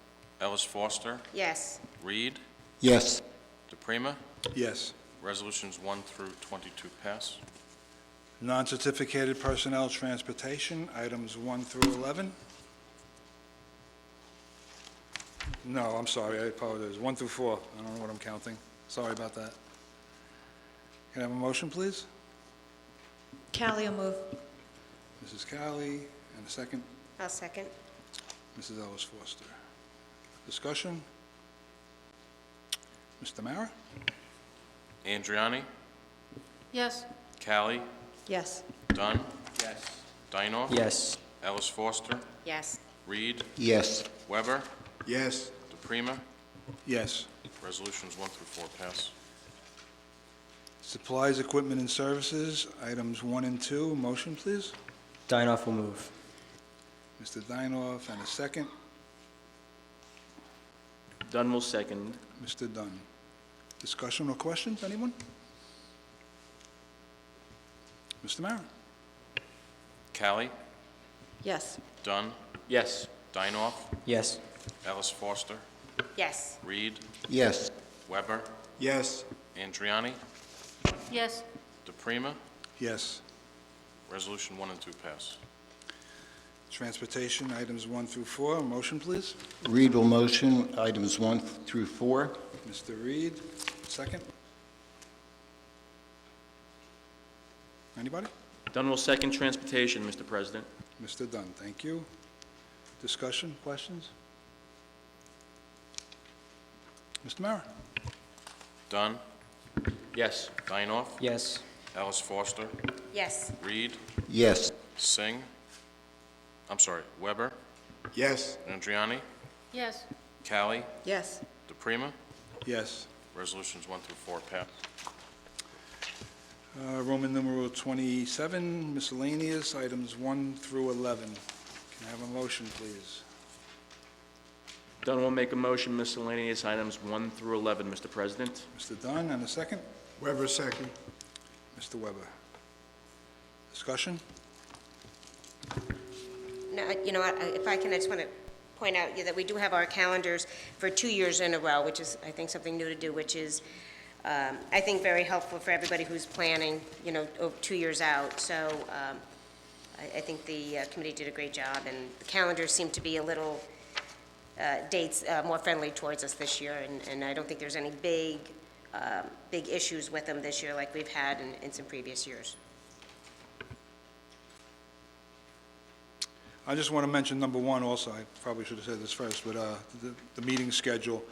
Ellis Foster? Yes. Reed? Yes. DePrima? Yes. Resolutions 1 through 22 pass. Non-certificated personnel transportation, items 1 through 11. No, I'm sorry, I apologize. 1 through 4. I don't know what I'm counting. Sorry about that. Can I have a motion, please? Callie will move. Mrs. Cowley, and a second, I'll second. Mrs. Ellis Foster. Discussion? Mr. Mara? Andriani? Yes. Callie? Yes. Dunn? Yes. Dinoff? Yes. Ellis Foster? Yes. Reed? Yes. Weber? Yes. DePrima? Yes. Resolutions 1 through 4 pass. Supplies, equipment, and services, items 1 and 2. Motion, please. Dinoff will move. Mr. Dinoff, and a second, Dunn will second. Mr. Dunn. Discussion or questions, anyone? Mr. Mara? Callie? Yes. Dunn? Yes. Dinoff? Yes. Ellis Foster? Yes. Reed? Yes. Weber? Yes. Andriani? Yes. DePrima? Yes. Resolution 1 and 2 pass. Transportation, items 1 through 4. Motion, please. Reed will motion items 1 through 4. Mr. Reed, second. Anybody? Dunn will second transportation, Mr. President. Mr. Dunn, thank you. Discussion, questions? Mr. Mara? Dunn? Yes. Dinoff? Yes. Ellis Foster? Yes. Reed? Yes. Singh? I'm sorry, Weber? Yes. Andriani? Yes. Callie? Yes. DePrima? Yes. Resolutions 1 through 4 pass. Roman numeral 27, miscellaneous, items 1 through 11. Can I have a motion, please? Dunn will make a motion miscellaneous items 1 through 11, Mr. President. Mr. Dunn, and a second. Weber, second. Mr. Weber. Discussion? No, you know what, if I can, I just want to point out that we do have our calendars for 2 years in a row, which is, I think, something new to do, which is, I think, very helpful for everybody who's planning, 2 years out. So I think the committee did a great job, and the calendars seem to be a little dates more friendly towards us this year, and I don't think there's any big issues with them this year like we've had in some previous years. I just want to mention number 1 also. I probably should have said this first, but the meeting schedule.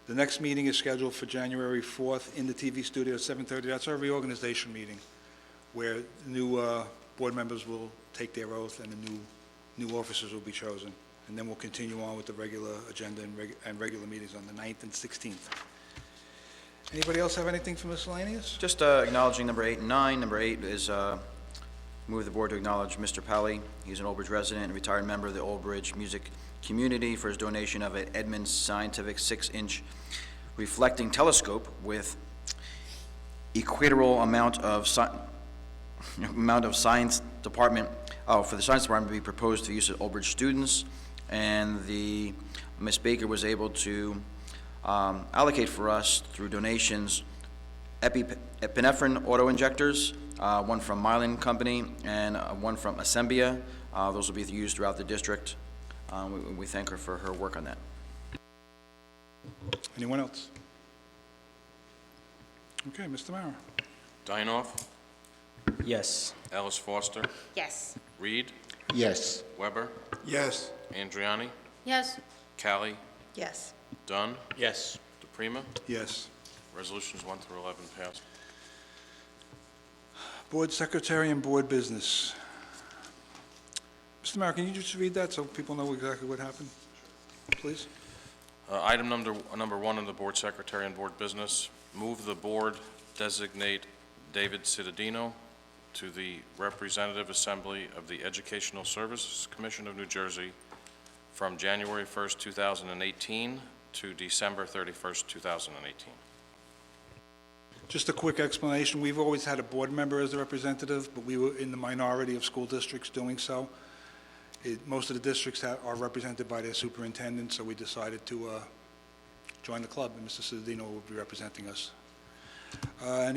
The next meeting is scheduled for January 4th in the TV studio at 7:30. That's our reorganization meeting, where new board members will take their oath and the new officers will be chosen. And then we'll continue on with the regular agenda and regular meetings on the 9th and 16th. Anybody else have anything for miscellaneous? Just acknowledging number 8 and 9. Number 8 is move the board to acknowledge Mr. Pally. He's an Old Bridge resident and retired member of the Old Bridge music community for his donation of an Edmunds Scientific 6-inch reflecting telescope with equivalent amount of science department, for the science department to be proposed for use of Old Bridge students. And Ms. Baker was able to allocate for us through donations epinephrine auto-injectors, one from Mylan Company and one from Assembia. Those will be used throughout the district. We thank her for her work on that. Anyone else? Okay, Mr. Mara. Dinoff, Yes. Ellis Foster, Yes. Reed, Yes. Weber, Yes. Andriani, Yes. Callie, Yes. Dunn, Yes. DePrima. Yes. Resolutions 1 through 11 passed. Board Secretary and Board Business. Mr. Mara, can you just read that so people know exactly what happened, please? Item number 1 on the Board Secretary and Board Business, move the board designate David Cittadino to the Representative Assembly of the Educational Services Commission of New Jersey from January 1st, 2018 to December 31st, 2018. Just a quick explanation. We've always had a board member as a representative, but we were in the minority of school districts doing so. Most of the districts are represented by their superintendent, so we decided to join the club, and Mr. Cittadino will be representing us.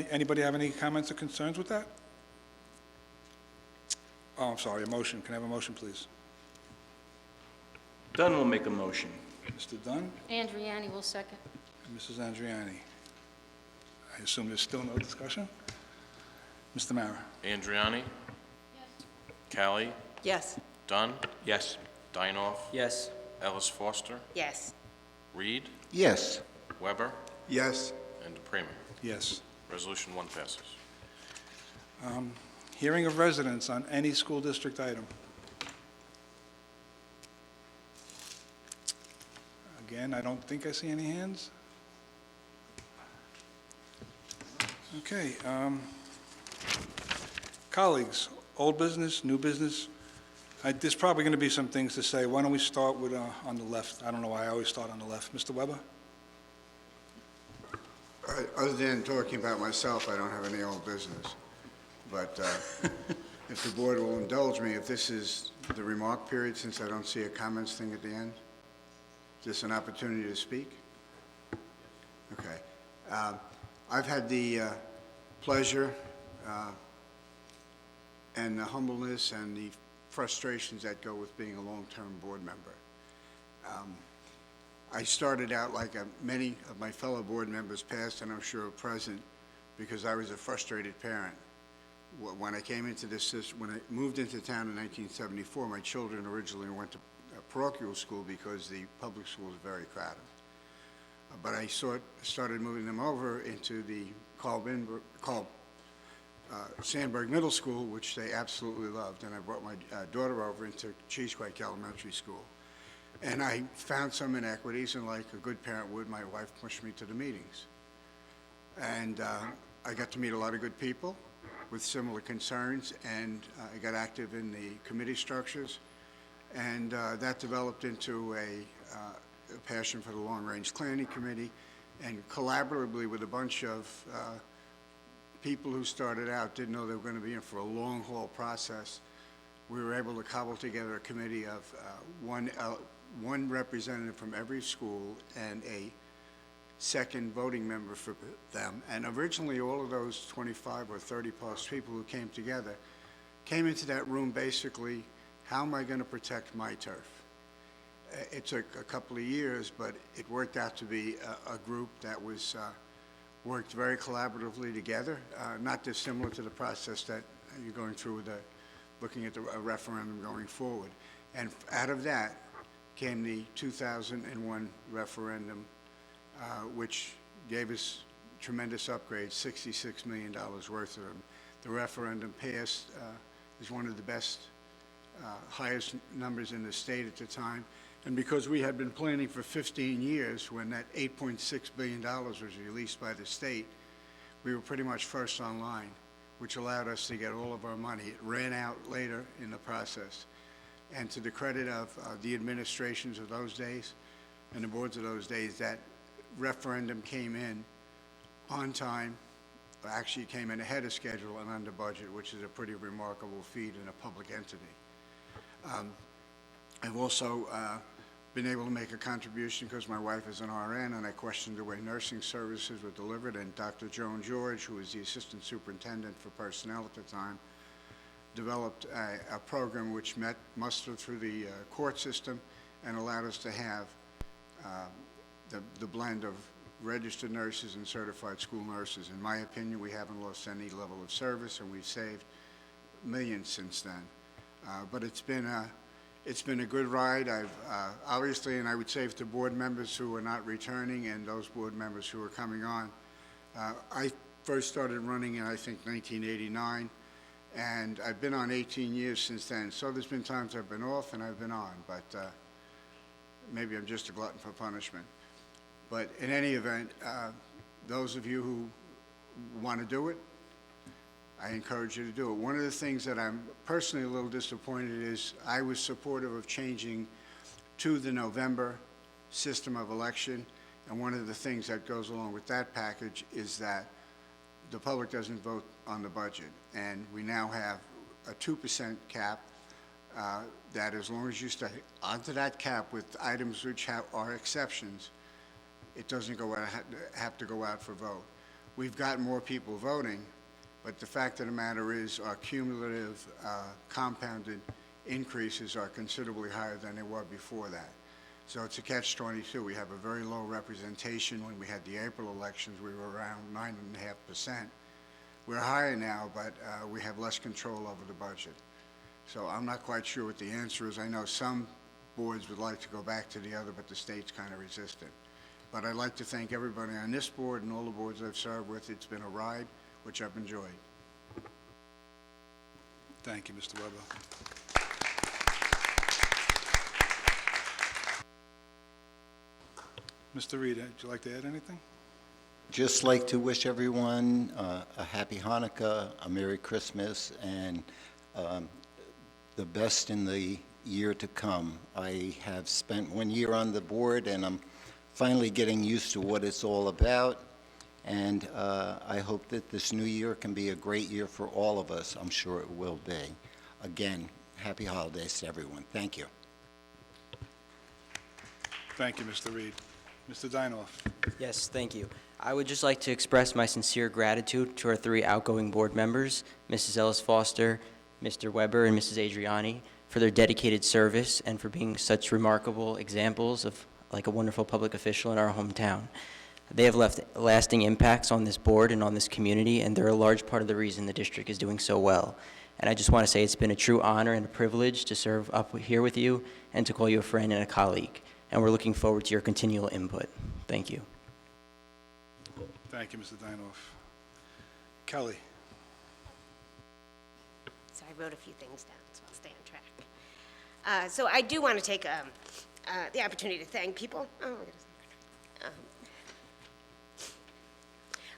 Anybody have any comments or concerns with that? Oh, I'm sorry, a motion. Can I have a motion, please? Dunn will make a motion. Mr. Dunn Andriani will second. and Mrs. Andriani. I assume there's still no discussion? Mr. Mara? Andriani. Yes. Callie, Yes. Dunn, Yes. Dinoff, Yes. Ellis Foster, Yes. Reed, Yes. Weber, Yes. and DePrima. Yes. Resolution 1 passes. Hearing of residents on any school district item. Again, I don't think I see any hands. Okay. Colleagues, old business, new business. There's probably going to be some things to say. Why don't we start with on the left? I don't know why I always start on the left. Mr. Weber? Other than talking about myself, I don't have any old business. But if the board will indulge me, if this is the remark period, since I don't see a comments thing at the end, is this an opportunity to speak? Okay. I've had the pleasure and the humbleness and the frustrations that go with being a long-term board member. I started out like many of my fellow board members past, and I'm sure present, because I was a frustrated parent. When I came into this system, when I moved into town in 1974, my children originally went to parochial school because the public school was very crowded. But I started moving them over into the Carl Sandburg Middle School, which they absolutely loved, and I brought my daughter over into Cheesequake Elementary School. And I found some inequities, and like a good parent would, my wife pushed me to the meetings. And I got to meet a lot of good people with similar concerns, and I got active in the committee structures, and that developed into a passion for the Long Range Planning Committee, and collaboratively with a bunch of people who started out, didn't know they were going to be in for a long haul process. We were able to cobble together a committee of one representative from every school and a second voting member for them. And originally, all of those 25 or 30 plus people who came together came into that room basically, how am I going to protect my turf? It took a couple of years, but it worked out to be a group that was worked very collaboratively together, not dissimilar to the process that you're going through with looking at a referendum going forward. And out of that came the 2001 referendum, which gave us tremendous upgrades, $66 million worth of them. The referendum passed, is one of the best, highest numbers in the state at the time. And because we had been planning for 15 years, when that $8.6 billion was released by the state, we were pretty much first online, which allowed us to get all of our money. It ran out later in the process. And to the credit of the administrations of those days and the boards of those days, that referendum came in on time, actually came in ahead of schedule and under budget, which is a pretty remarkable feat in a public entity. I've also been able to make a contribution because my wife is an RN, and I questioned the way nursing services were delivered, and Dr. Joan George, who was the assistant superintendent for personnel at the time, developed a program which met muster through the court system and allowed us to have the blend of registered nurses and certified school nurses. In my opinion, we haven't lost any level of service, and we've saved millions since then. But it's been a good ride. I've obviously, and I would say to board members who are not returning and those board members who are coming on, I first started running in, I think, 1989, and I've been on 18 years since then. So there's been times I've been off and I've been on, but maybe I'm just a glutton for punishment. But in any event, those of you who want to do it, I encourage you to do it. One of the things that I'm personally a little disappointed is I was supportive of changing to the November system of election, and one of the things that goes along with that package is that the public doesn't vote on the budget, and we now have a 2% cap that as long as you stay onto that cap with items which are exceptions, it doesn't have to go out for vote. We've got more people voting, but the fact of the matter is our cumulative compounded increases are considerably higher than they were before that. So it's a catch-22. We have a very low representation. When we had the April elections, we were around 9.5%. We're higher now, but we have less control over the budget. So I'm not quite sure what the answer is. I know some boards would like to go back to the other, but the state's kind of resistant. But I'd like to thank everybody on this board and all the boards I've served with. It's been a ride, which I've enjoyed. Thank you, Mr. Weber. Mr. Reed, would you like to add anything? Just like to wish everyone a happy Hanukkah, a Merry Christmas, and the best in the year to come. I have spent 1 year on the board, and I'm finally getting used to what it's all about. And I hope that this new year can be a great year for all of us. I'm sure it will be. Again, happy holidays to everyone. Thank you. Thank you, Mr. Reed. Mr. Dinoff. Yes, thank you. I would just like to express my sincere gratitude to our 3 outgoing board members, Mrs. Ellis Foster, Mr. Weber, and Mrs. Adriani, for their dedicated service and for being such remarkable examples of like a wonderful public official in our hometown. They have left lasting impacts on this board and on this community, and they're a large part of the reason the district is doing so well. And I just want to say it's been a true honor and a privilege to serve up here with you and to call you a friend and a colleague. And we're looking forward to your continual input. Thank you. Thank you, Mr. Dinoff. Kelly. So I wrote a few things down, so I'll stay on track. So I do want to take the opportunity to thank people.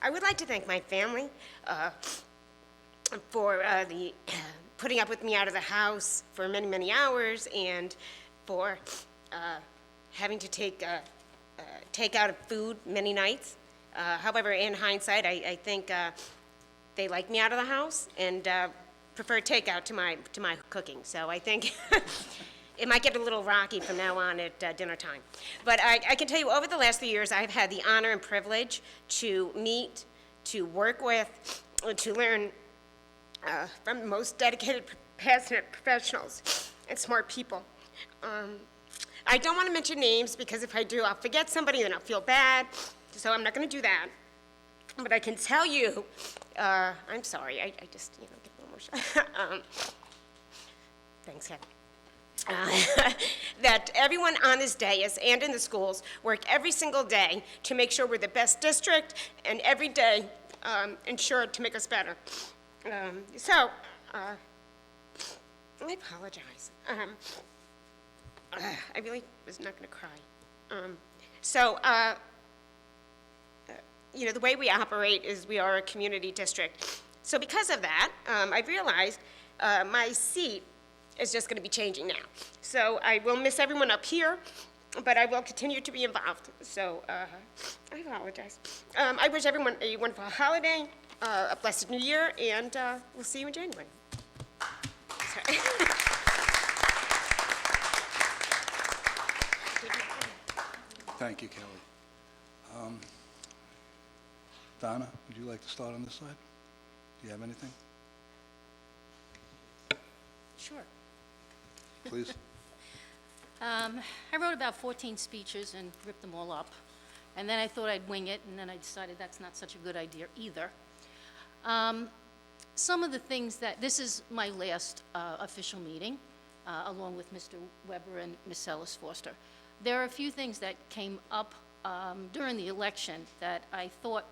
I would like to thank my family for putting up with me out of the house for many, many hours, and for having to take out of food many nights. However, in hindsight, I think they like me out of the house and prefer takeout to my cooking. So I think it might get a little rocky from now on at dinner time. But I can tell you, over the last 3 years, I've had the honor and privilege to meet, to work with, to learn from the most dedicated, passionate professionals and smart people. I don't want to mention names, because if I do, I'll forget somebody and I'll feel bad, so I'm not going to do that. But I can tell you, I'm sorry, I just, get a little emotional. Thanks, Kevin. That everyone on this dais and in the schools work every single day to make sure we're the best district, and every day ensure to make us better. So, I apologize. I really was not going to cry. The way we operate is we are a community district. So because of that, I realized my seat is just going to be changing now. So I will miss everyone up here, but I will continue to be involved. So I apologize. I wish everyone a wonderful holiday, a blessed new year, and we'll see you in January. Sorry. Thank you, Kelly. Donna, would you like to start on this side? Do you have anything? Sure. Please. I wrote about 14 speeches and ripped them all up. And then I thought I'd wing it, and then I decided that's not such a good idea either. Some of the things this is my last official meeting, along with Mr. Weber and Ms. Ellis Foster. There are a few things that came up during the election that I thought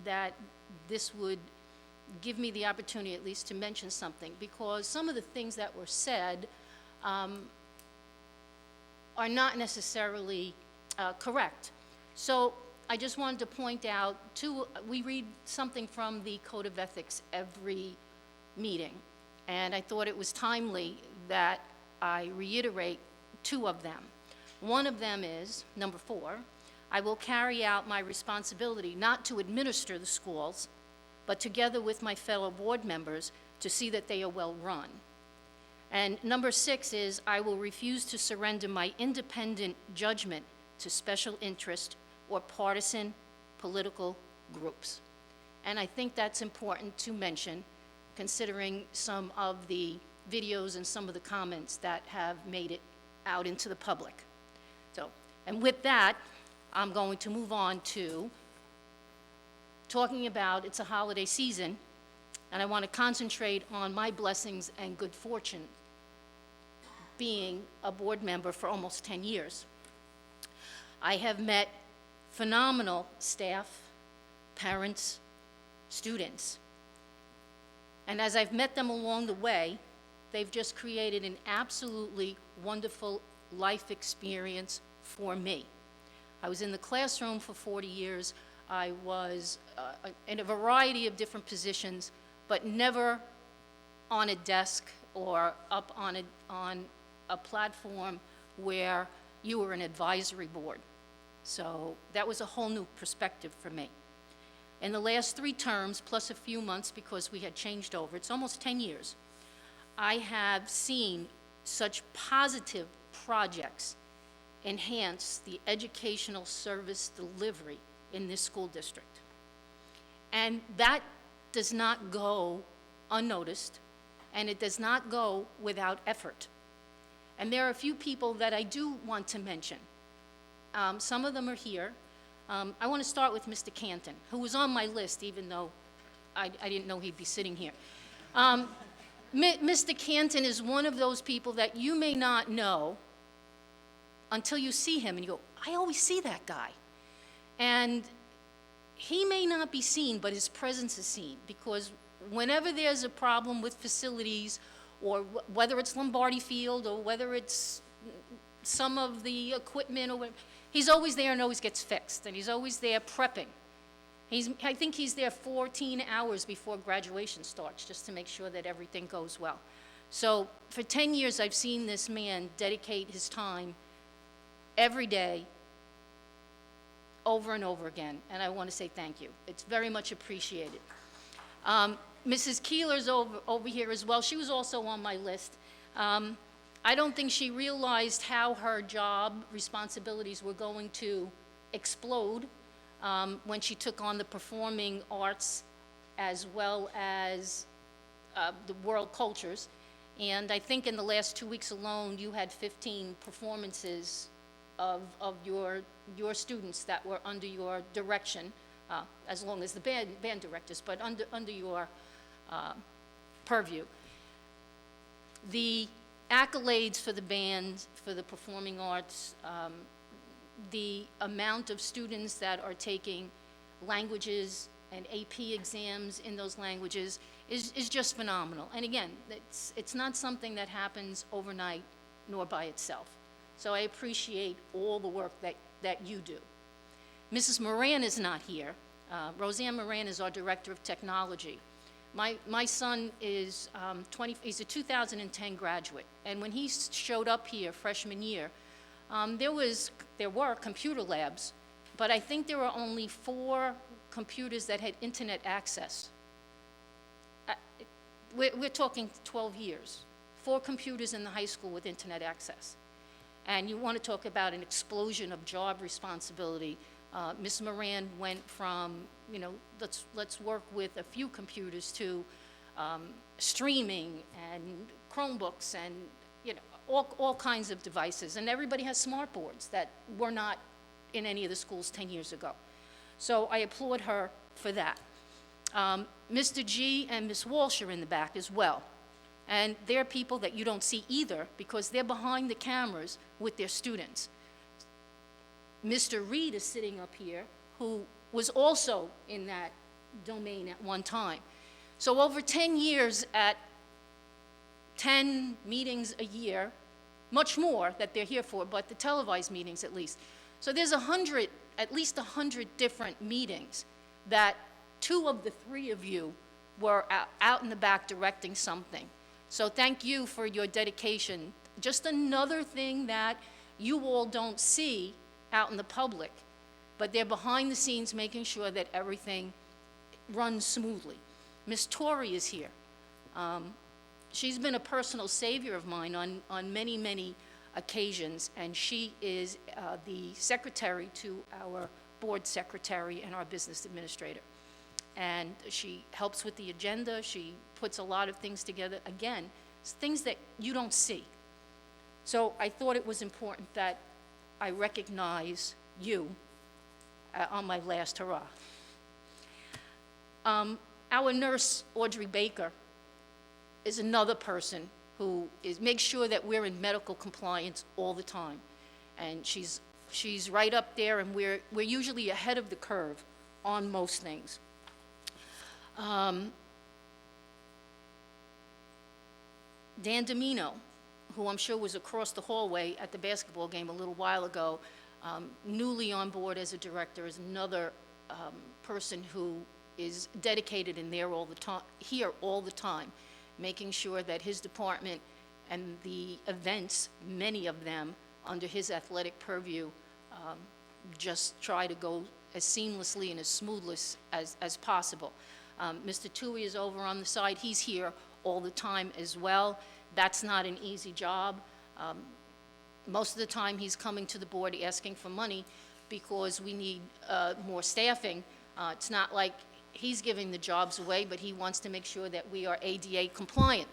that this would give me the opportunity at least to mention something, because some of the things that were said are not necessarily correct. So I just wanted to point out we read something from the Code of Ethics every meeting, and I thought it was timely that I reiterate two of them. One of them is, number 4, I will carry out my responsibility not to administer the schools, but together with my fellow board members to see that they are well run. And number 6 is, I will refuse to surrender my independent judgment to special interest or partisan political groups. And I think that's important to mention, considering some of the videos and some of the comments that have made it out into the public. So, and with that, I'm going to move on to talking about it's a holiday season, and I want to concentrate on my blessings and good fortune being a board member for almost 10 years. I have met phenomenal staff, parents, students. And as I've met them along the way, they've just created an absolutely wonderful life experience for me. I was in the classroom for 40 years. I was in a variety of different positions, but never on a desk or up on a platform where you were an advisory board. So that was a whole new perspective for me. In the last 3 terms, plus a few months because we had changed over, it's almost 10 years, I have seen such positive projects enhance the educational service delivery in this school district. And that does not go unnoticed, and it does not go without effort. And there are a few people that I do want to mention. Some of them are here. I want to start with Mr. Canton, who was on my list, even though I didn't know he'd be sitting here. Mr. Canton is one of those people that you may not know until you see him and you go, I always see that guy. And he may not be seen, but his presence is seen, because whenever there's a problem with facilities, or whether it's Lombardi Field, or whether it's some of the equipment, or he's always there and always gets fixed, and he's always there prepping. I think he's there 14 hours before graduation starts, just to make sure that everything goes well. So for 10 years, I've seen this man dedicate his time every day, over and over again, and I want to say thank you. It's very much appreciated. Mrs. Keeler's over here as well. She was also on my list. I don't think she realized how her job responsibilities were going to explode when she took on the performing arts as well as the world cultures. And I think in the last 2 weeks alone, you had 15 performances of your students that were under your direction, as long as the band directors, but under your purview. The accolades for the band, for the performing arts, the amount of students that are taking languages and AP exams in those languages is just phenomenal. And again, it's not something that happens overnight nor by itself. So I appreciate all the work that you do. Mrs. Moran is not here. Roseanne Moran is our Director of Technology. My son is he's a 2010 graduate, and when he showed up here freshman year, there were computer labs, but I think there were only 4 computers that had internet access. We're talking 12 years. 4 computers in the high school with internet access. And you want to talk about an explosion of job responsibility. Ms. Moran went from, you know, let's work with a few computers to streaming and Chromebooks and, you know, all kinds of devices. And everybody has smart boards that were not in any of the schools 10 years ago. So I applaud her for that. Mr. G and Ms. Walsh are in the back as well. And they're people that you don't see either because they're behind the cameras with their students. Mr. Reed is sitting up here, who was also in that domain at one time. So over 10 years at 10 meetings a year, much more that they're here for, but the televised meetings at least. So there's at least 100 different meetings that 2 of the 3 of you were out in the back directing something. So thank you for your dedication. Just another thing that you all don't see out in the public, but they're behind the scenes making sure that everything runs smoothly. Miss Torrey is here. She's been a personal savior of mine on many, many occasions, and she is the secretary to our board secretary and our business administrator. And she helps with the agenda. She puts a lot of things together. Again, it's things that you don't see. So I thought it was important that I recognize you on my last hurrah. Our nurse, Audrey Baker, is another person who makes sure that we're in medical compliance all the time. And she's right up there, and we're usually ahead of the curve on most things. Dan Domino, who I'm sure was across the hallway at the basketball game a little while ago, newly on board as a director, is another person who is dedicated and there all the time, here all the time, making sure that his department and the events, many of them under his athletic purview, just try to go as seamlessly and as smoothly as possible. Mr. Tui is over on the side. He's here all the time as well. That's not an easy job. Most of the time he's coming to the board asking for money because we need more staffing. It's not like he's giving the jobs away, but he wants to make sure that we are ADA compliant.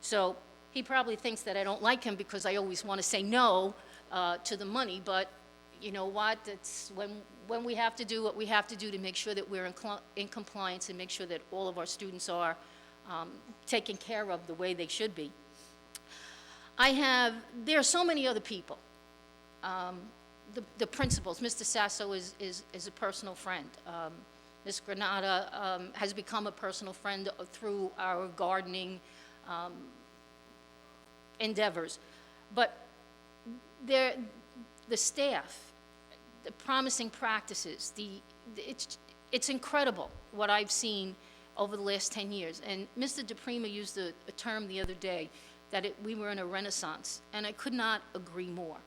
So he probably thinks that I don't like him because I always want to say no to the money, but you know what? It's when we have to do what we have to do to make sure that we're in compliance and make sure that all of our students are taken care of the way they should be. There are so many other people. The principals, Mr. Sasso is a personal friend. Ms. Granada has become a personal friend through our gardening endeavors. But the staff, the promising practices, it's incredible what I've seen over the last 10 years. And Mr. DePrima used a term the other day that we were in a renaissance, and I could not agree more.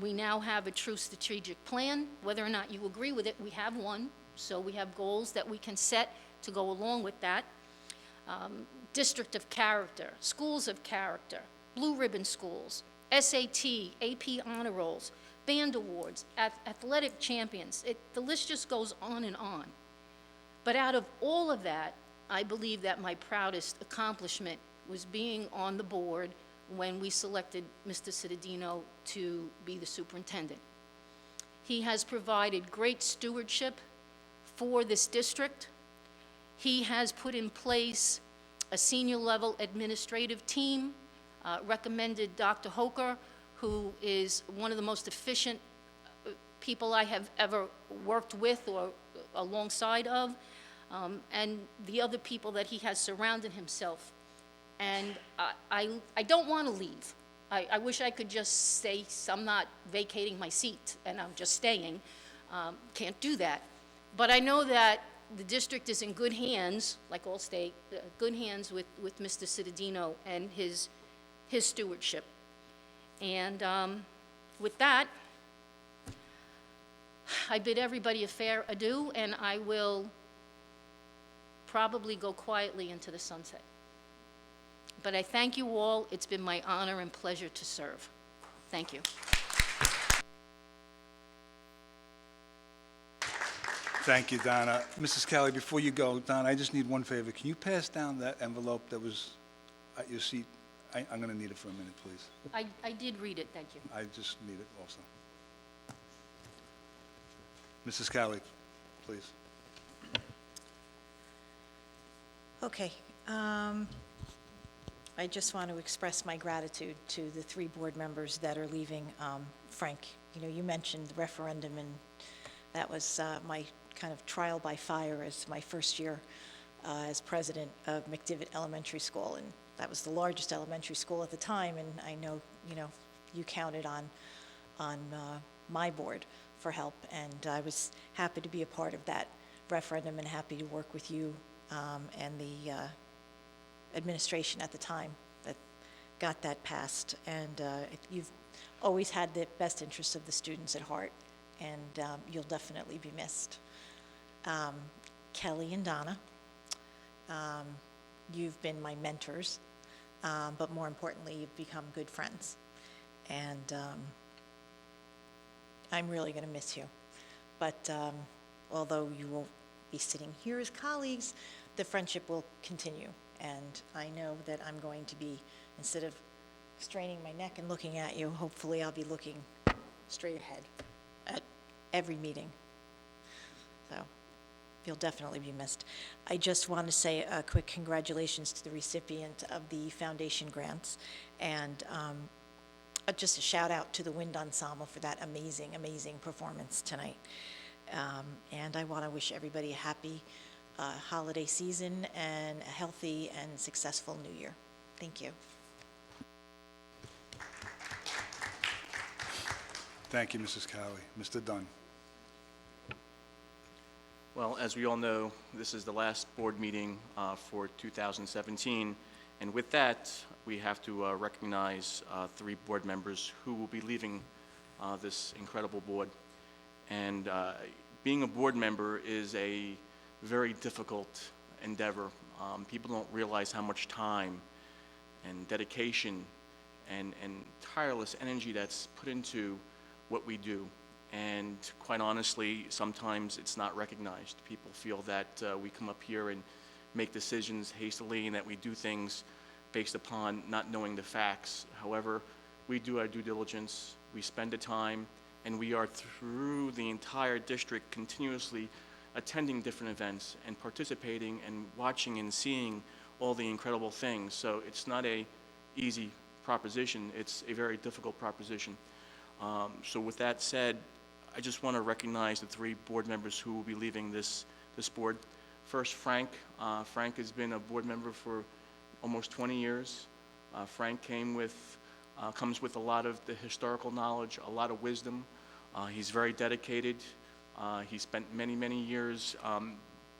We now have a true strategic plan. Whether or not you agree with it, we have one, so we have goals that we can set to go along with that. District of Character, Schools of Character, Blue Ribbon Schools, SAT, AP Honor Rolls, Band Awards, Athletic Champions. The list just goes on and on. But out of all of that, I believe that my proudest accomplishment was being on the board when we selected Mr. Cittadino to be the superintendent. He has provided great stewardship for this district. He has put in place a senior-level administrative team, recommended Dr. Hoker, who is one of the most efficient people I have ever worked with or alongside of, and the other people that he has surrounded himself. And I don't want to leave. I wish I could just say I'm not vacating my seat and I'm just staying. Can't do that. But I know that the district is in good hands, like all state, good hands with Mr. Cittadino and his stewardship. And with that, I bid everybody a fair adieu, and I will probably go quietly into the sunset. But I thank you all. It's been my honor and pleasure to serve. Thank you. Thank you. Thank you, Donna. Mrs. Kelly, before you go, Donna, I just need one favor. Can you pass down that envelope that was at your seat? I'm going to need it for a minute, please. I did read it, thank you. I just need it also. Mrs. Kelly, please. Okay. I just want to express my gratitude to the 3 board members that are leaving. Frank, you mentioned the referendum, and that was my kind of trial by fire as my first year as president of McDivitt Elementary School, and that was the largest elementary school at the time, and I know, you counted on my board for help, and I was happy to be a part of that referendum and happy to work with you and the administration at the time that got that passed. And you've always had the best interests of the students at heart, and you'll definitely be missed. Kelly and Donna, you've been my mentors, but more importantly, you've become good friends. And I'm really going to miss you. But although you won't be sitting here as colleagues, the friendship will continue. And I know that I'm going to be, instead of straining my neck and looking at you, hopefully I'll be looking straight ahead at every meeting. So you'll definitely be missed. I just want to say a quick congratulations to the recipient of the foundation grants, and just a shout out to the Wind Ensemble for that amazing, amazing performance tonight. And I want to wish everybody a happy holiday season and a healthy and successful new year. Thank you. Thank you, Mrs. Kelly. Mr. Dunn. Well, as we all know, this is the last board meeting for 2017, and with that, we have to recognize 3 board members who will be leaving this incredible board. And being a board member is a very difficult endeavor. People don't realize how much time and dedication and tireless energy that's put into what we do. And quite honestly, sometimes it's not recognized. People feel that we come up here and make decisions hastily and that we do things based upon not knowing the facts. However, we do our due diligence, we spend the time, and we are through the entire district continuously attending different events and participating and watching and seeing all the incredible things. So it's not a easy proposition, it's a very difficult proposition. So with that said, I just want to recognize the 3 board members who will be leaving this board. First, Frank. Frank has been a board member for almost 20 years. Frank comes with a lot of the historical knowledge, a lot of wisdom. He's very dedicated. He spent many, many years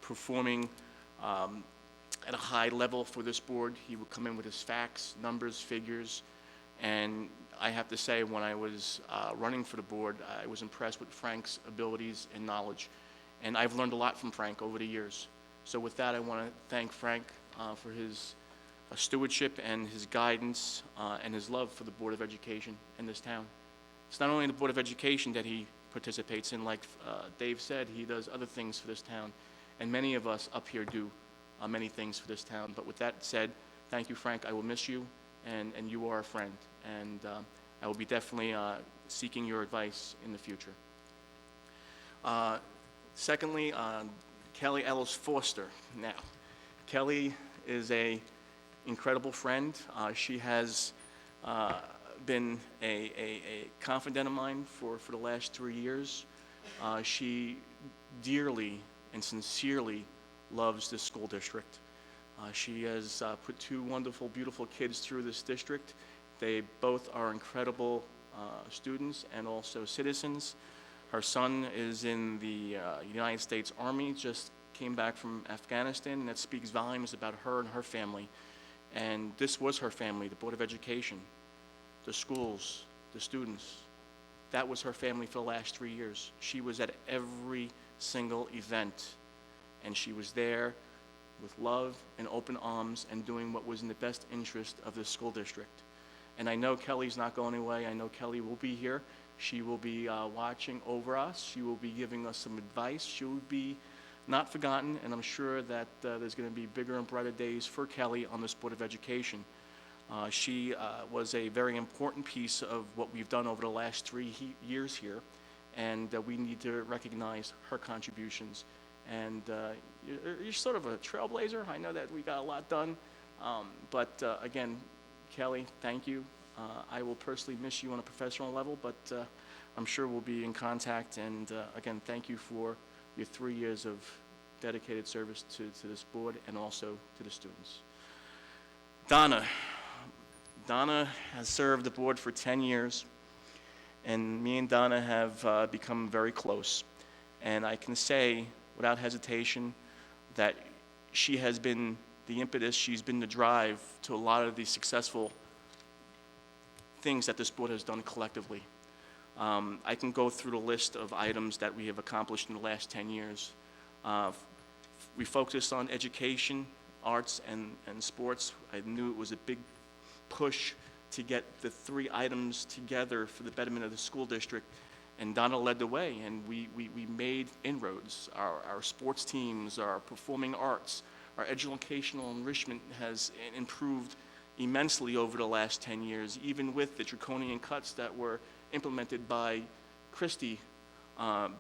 performing at a high level for this board. He would come in with his facts, numbers, figures, and I have to say, when I was running for the board, I was impressed with Frank's abilities and knowledge, and I've learned a lot from Frank over the years. So with that, I want to thank Frank for his stewardship and his guidance and his love for the Board of Education in this town. It's not only the Board of Education that he participates in, like Dave said, he does other things for this town, and many of us up here do many things for this town. But with that said, thank you, Frank. I will miss you, and you are a friend, and I will be definitely seeking your advice in the future. Secondly, Kelly Ellis Foster. Now, Kelly is an incredible friend. She has been a confidant of mine for the last 3 years. She dearly and sincerely loves this school district. She has put 2 wonderful, beautiful kids through this district. They both are incredible students and also citizens. Her son is in the United States Army, just came back from Afghanistan, and that speaks volumes about her and her family. And this was her family, the Board of Education, the schools, the students. That was her family for the last 3 years. She was at every single event, and she was there with love and open arms and doing what was in the best interest of the school district. And I know Kelly's not going away. I know Kelly will be here. She will be watching over us. She will be giving us some advice. She will be not forgotten, and I'm sure that there's going to be bigger and brighter days for Kelly on this Board of Education. She was a very important piece of what we've done over the last 3 years here, and we need to recognize her contributions. And you're sort of a trailblazer. I know that we got a lot done, but again, Kelly, thank you. I will personally miss you on a professional level, but I'm sure we'll be in contact. And again, thank you for your 3 years of dedicated service to this board and also to the students. Donna has served the board for 10 years, and me and Donna have become very close. And I can say without hesitation that she has been the impetus, she's been the drive to a lot of the successful things that this board has done collectively. I can go through the list of items that we have accomplished in the last 10 years. We focused on education, arts, and sports. I knew it was a big push to get the 3 items together for the betterment of the school district, and Donna led the way, and we made inroads. Our sports teams, our performing arts, our educational enrichment has improved immensely over the last 10 years, even with the draconian cuts that were implemented by Christie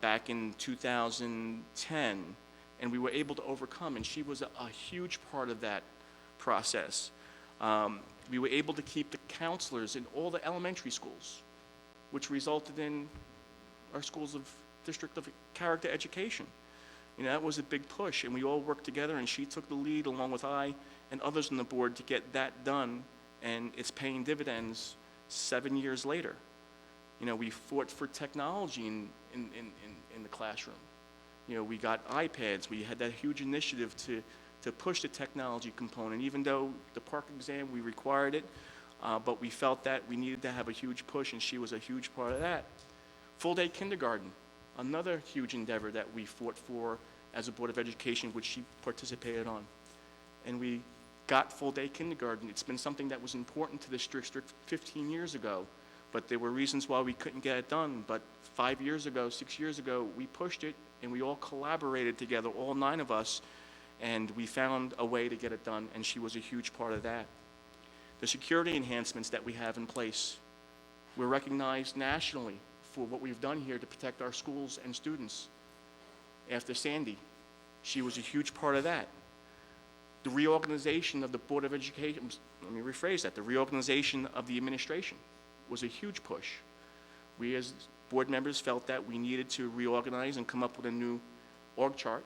back in 2010, and we were able to overcome, and she was a huge part of that process. We were able to keep the counselors in all the elementary schools, which resulted in our schools of District of Character Education. You know, that was a big push, and we all worked together, and she took the lead along with I and others on the board to get that done, and it's paying dividends 7 years later. You know, we fought for technology in the classroom. You know, we got iPads. We had that huge initiative to push the technology component, even though the Park exam, we required it, but we felt that we needed to have a huge push, and she was a huge part of that. Full-day kindergarten, another huge endeavor that we fought for as a Board of Education, which she participated on. And we got full-day kindergarten. It's been something that was important to this district 15 years ago, but there were reasons why we couldn't get it done. But 5 years ago, 6 years ago, we pushed it, and we all collaborated together, all 9 of us, and we found a way to get it done, and she was a huge part of that. The security enhancements that we have in place, we're recognized nationally for what we've done here to protect our schools and students. After Sandy, she was a huge part of that. The reorganization of the Board of Education, let me rephrase that, the reorganization of the administration was a huge push. We as board members felt that we needed to reorganize and come up with a new org chart,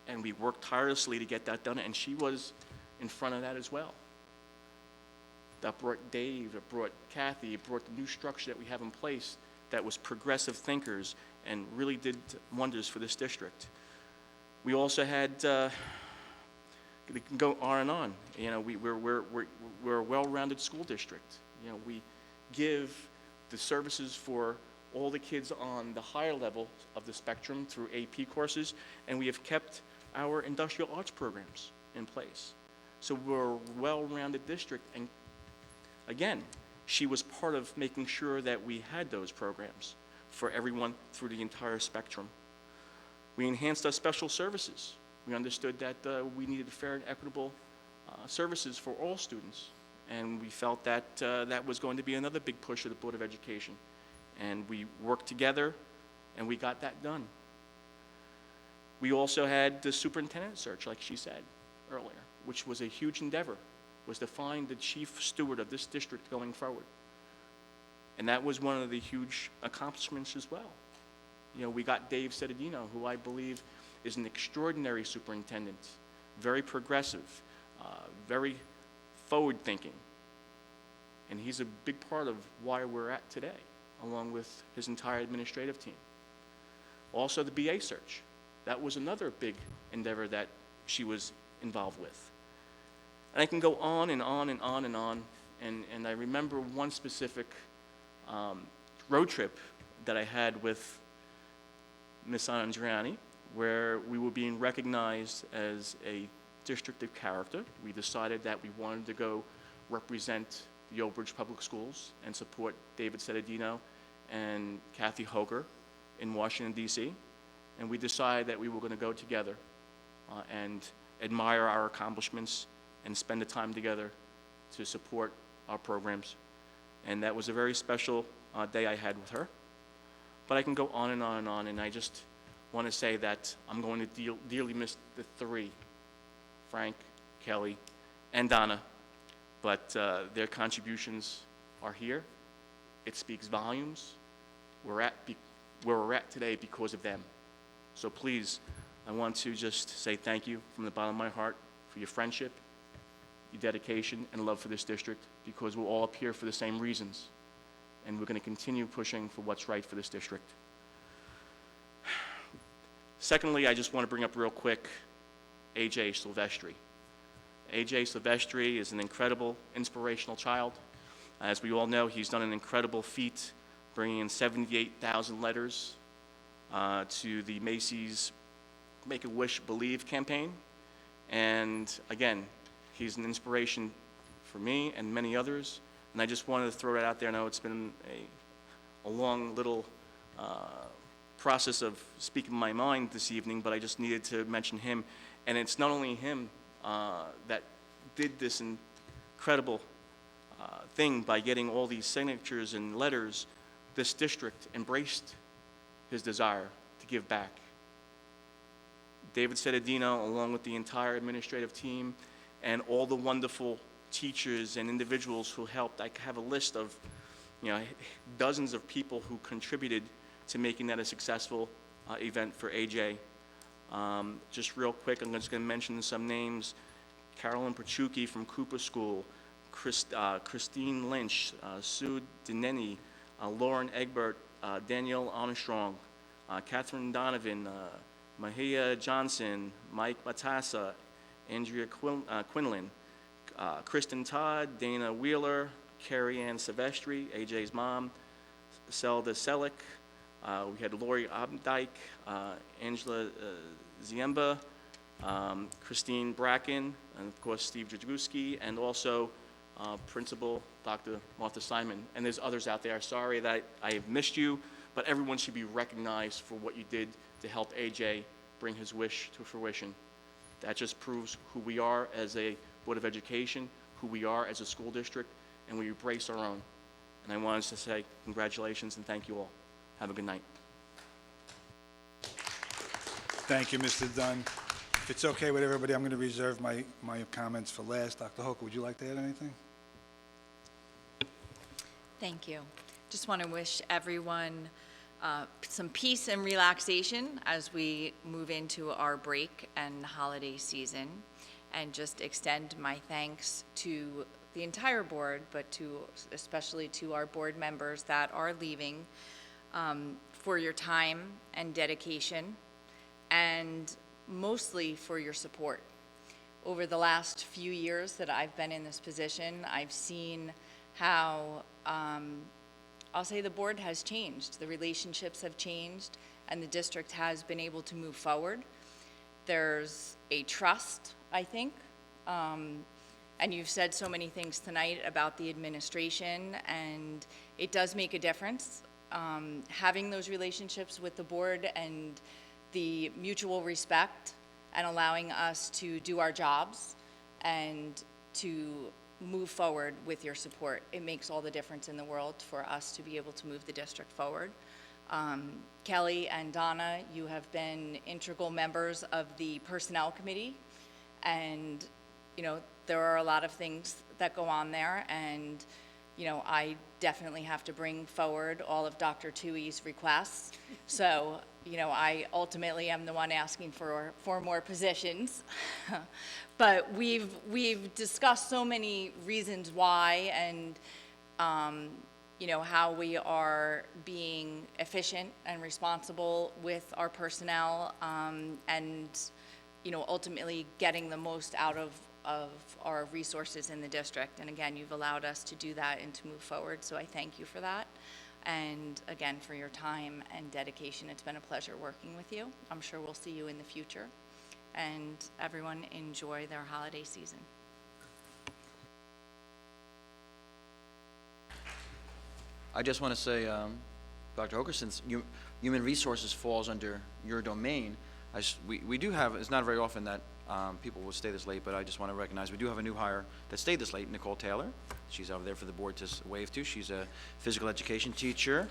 and we worked tirelessly to get that done, and she was in front of that as well. That brought Dave, it brought Kathy, it brought the new structure that we have in place that was progressive thinkers and really did wonders for this district. We also had, we can go on and on. You know, we're a well-rounded school district. You know, we give the services for all the kids on the higher level of the spectrum through AP courses, and we have kept our industrial arts programs in place. So we're a well-rounded district, and again, she was part of making sure that we had those programs for everyone through the entire spectrum. We enhanced our special services. We understood that we needed fair and equitable services for all students, and we felt that that was going to be another big push of the Board of Education. And we worked together, and we got that done. We also had the superintendent search, like she said earlier, which was a huge endeavor, was to find the chief steward of this district going forward. And that was one of the huge accomplishments as well. You know, we got Dave Cededino, who I believe is an extraordinary superintendent, very progressive, very forward-thinking. And he's a big part of why we're at today, along with his entire administrative team. Also, the BA search. That was another big endeavor that she was involved with. And I can go on and on and on and on, and I remember one specific road trip that I had with Ms. Andriani, where we were being recognized as a district of character. We decided that we wanted to go represent the Old Bridge Public Schools and support David Cetadino and Kathy Hoger in Washington, D.C. And we decided that we were going to go together and admire our accomplishments and spend the time together to support our programs. And that was a very special day I had with her. But I can go on and on and on, and I just want to say that I'm going to dearly miss the three, Frank, Kelly, and Donna, but their contributions are here. It speaks volumes. Where we're at today because of them. So please, I want to just say thank you from the bottom of my heart for your friendship, your dedication, and love for this district, because we're all up here for the same reasons, and we're going to continue pushing for what's right for this district. Secondly, I just want to bring up real quick A.J. Silvestri. A.J. Silvestri is an incredible, inspirational child. As we all know, he's done an incredible feat, bringing in 78,000 letters to the Macy's Make-A-Wish Believe campaign. And again, he's an inspiration for me and many others. And I just wanted to throw that out there. I know it's been a long little process of speaking my mind this evening, but I just needed to mention him. And it's not only him that did this incredible thing by getting all these signatures and letters. This district embraced his desire to give back. David Cetadino, along with the entire administrative team and all the wonderful teachers and individuals who helped. I have a list of, dozens of people who contributed to making that a successful event for AJ. Just real quick, I'm just going to mention some names. Carolyn Pachuki from Cooper School, Christine Lynch, Sue Dineni, Lauren Egbert, Danielle Armstrong, Catherine Donovan, Mahia Johnson, Mike Matassa, Andrea Quinlan, Kristen Todd, Dana Wheeler, Carrie Ann Silvestri, AJ's mom, Selda Selick, we had Lori Abendike, Angela Ziemba, Christine Bracken, and of course Steve Dragowski, and also Principal Dr. Martha Simon. And there's others out there. Sorry that I have missed you, but everyone should be recognized for what you did to help AJ bring his wish to fruition. That just proves who we are as a Board of Education, who we are as a school district, and we embrace our own. And I wanted to say congratulations and thank you all. Have a good night. Thank you, Mr. Dunn. If it's okay with everybody, I'm going to reserve my comments for last. Dr. Hoker, would you like to add anything? Thank you. Just want to wish everyone some peace and relaxation as we move into our break and holiday season, and just extend my thanks to the entire board, but especially to our board members that are leaving, for your time and dedication, and mostly for your support. Over the last few years that I've been in this position, I've seen how I'll say the board has changed. The relationships have changed, and the district has been able to move forward. There's a trust, I think, and you've said so many things tonight about the administration, and it does make a difference. Having those relationships with the board and the mutual respect and allowing us to do our jobs and to move forward with your support. It makes all the difference in the world for us to be able to move the district forward. Kelly and Donna, you have been integral members of the Personnel Committee, and there are a lot of things that go on there, and I definitely have to bring forward all of Dr. Tui's requests. So, I ultimately am the one asking for more positions. But we've discussed so many reasons why, and how we are being efficient and responsible with our personnel, and ultimately getting the most out of our resources in the district. And again, you've allowed us to do that and to move forward, so I thank you for that. And again, for your time and dedication. It's been a pleasure working with you. I'm sure we'll see you in the future. And everyone enjoy their holiday season. I just want to say, Dr. Hoker, since Human Resources falls under your domain, we do have, it's not very often that people will stay this late, but I just want to recognize we do have a new hire that stayed this late, Nicole Taylor. She's over there for the board to wave to. She's a physical education teacher.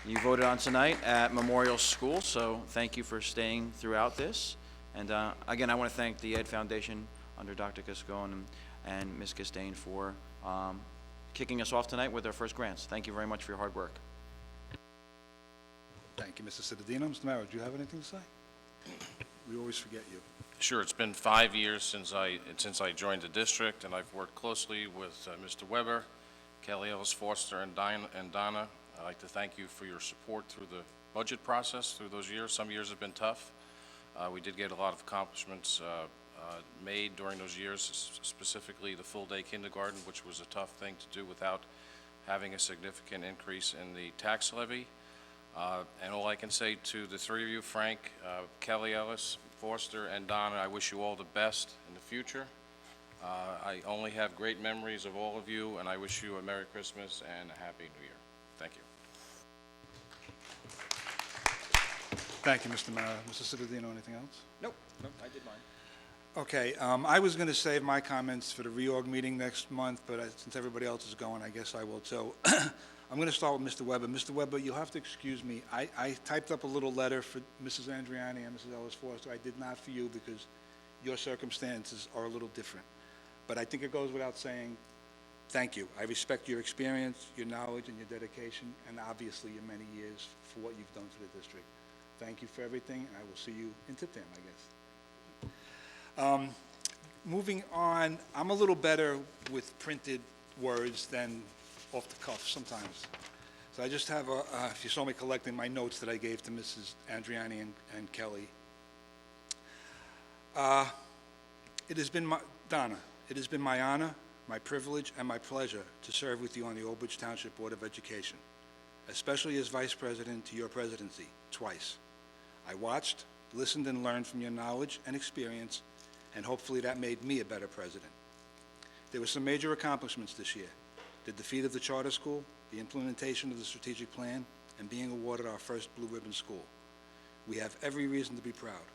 You voted on tonight at Memorial School, so thank you for staying throughout this. And again, I want to thank the Ed Foundation under Dr. Cascone and Ms. Castaigne for kicking us off tonight with our first grants. Thank you very much for your hard work. Thank you, Mr. Cittadino. Mr. Mara, do you have anything to say? We always forget you. Sure, it's been 5 years since I joined the district, and I've worked closely with Mr. Weber, Kelly Ellis Foster, and Donna. I'd like to thank you for your support through the budget process through those years. Some years have been tough. We did get a lot of accomplishments made during those years, specifically the full-day kindergarten, which was a tough thing to do without having a significant increase in the tax levy. And all I can say to the three of you, Frank, Kelly Ellis, Foster, and Donna, I wish you all the best in the future. I only have great memories of all of you, and I wish you a Merry Christmas and a Happy New Year. Thank you. Thank you, Mr. Mara. Mr. Cittadino, anything else? Nope, I did mine. Okay, I was going to save my comments for the reorg meeting next month, but since everybody else is going, I guess I will too. I'm going to start with Mr. Weber. Mr. Weber, you'll have to excuse me. I typed up a little letter for Mrs. Andriani and Mrs. Ellis Foster. I did not for you because your circumstances are a little different. But I think it goes without saying, thank you. I respect your experience, your knowledge, and your dedication, and obviously your many years for what you've done for the district. Thank you for everything, and I will see you in Tipton, I guess. Moving on, I'm a little better with printed words than off the cuff sometimes. So I just have if you saw me collecting my notes that I gave to Mrs. Andriani and Kelly. It has been Donna, it has been my honor, my privilege, and my pleasure to serve with you on the Old Bridge Township Board of Education, especially as Vice President to your presidency, twice. I watched, listened, and learned from your knowledge and experience, and hopefully that made me a better president. There were some major accomplishments this year: the defeat of the charter school, the implementation of the strategic plan, and being awarded our first Blue Ribbon School. We have every reason to be proud.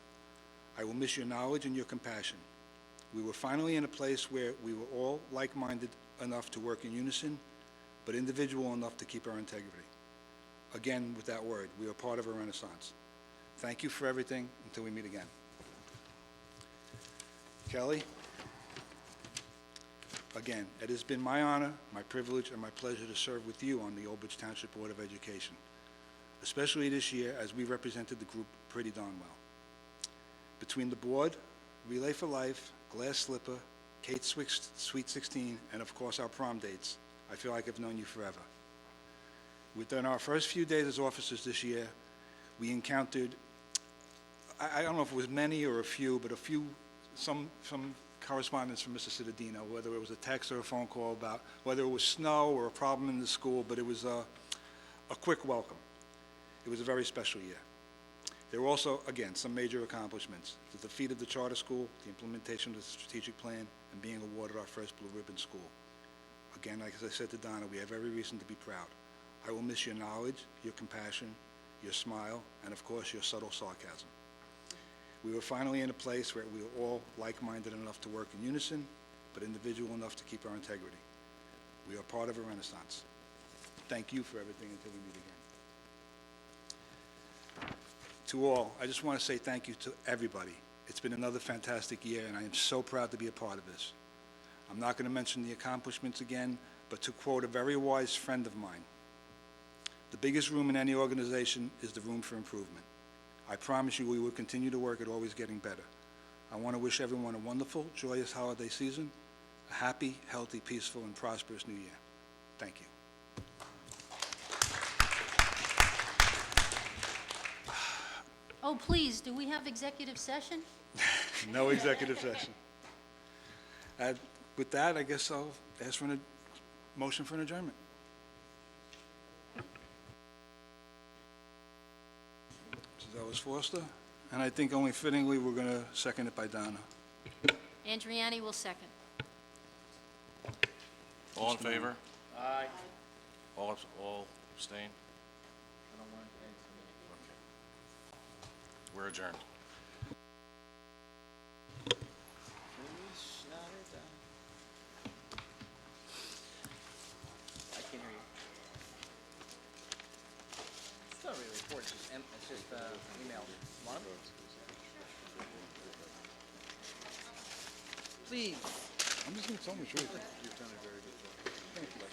I will miss your knowledge and your compassion. We were finally in a place where we were all like-minded enough to work in unison, but individual enough to keep our integrity. Again, with that word, we are part of a renaissance. Thank you for everything until we meet again. Kelly, again, it has been my honor, my privilege, and my pleasure to serve with you on the Old Bridge Township Board of Education, especially this year as we represented the group pretty darn well. Between the board, Relay for Life, Glass Slipper, Kate's Sweet 16, and of course our prom dates, I feel like I've known you forever. Within our first few days as officers this year, we encountered, I don't know if it was many or a few, but some correspondence from Mr. Cittadino, whether it was a text or a phone call about whether it was snow or a problem in the school, but it was a quick welcome. It was a very special year. There were also, again, some major accomplishments: the defeat of the charter school, the implementation of the strategic plan, and being awarded our first Blue Ribbon School. Again, like as I said to Donna, we have every reason to be proud. I will miss your knowledge, your compassion, your smile, and of course your subtle sarcasm. We were finally in a place where we were all like-minded enough to work in unison, but individual enough to keep our integrity. We are part of a renaissance. Thank you for everything until we meet again. To all, I just want to say thank you to everybody. It's been another fantastic year, and I am so proud to be a part of this. I'm not going to mention the accomplishments again, but to quote a very wise friend of mine, the biggest room in any organization is the room for improvement. I promise you we will continue to work at always getting better. I want to wish everyone a wonderful, joyous holiday season, a happy, healthy, peaceful, and prosperous new year. Thank you. Oh, please, do we have executive session? No executive session. With that, I guess I'll ask for a motion for an adjournment. Mrs. Ellis Foster, and I think only fittingly we're going to second it by Donna. Andriani will second. All in favor? Aye. All Abstain? Okay. We're adjourned. I can't hear you. It's not really a report, it's just email. Want 'em? Please. I'm just going to tell the truth. You've done a very good job. Thank you.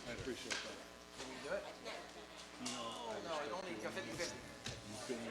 I appreciate that. Can you do it? No, it only got 50-50. You've been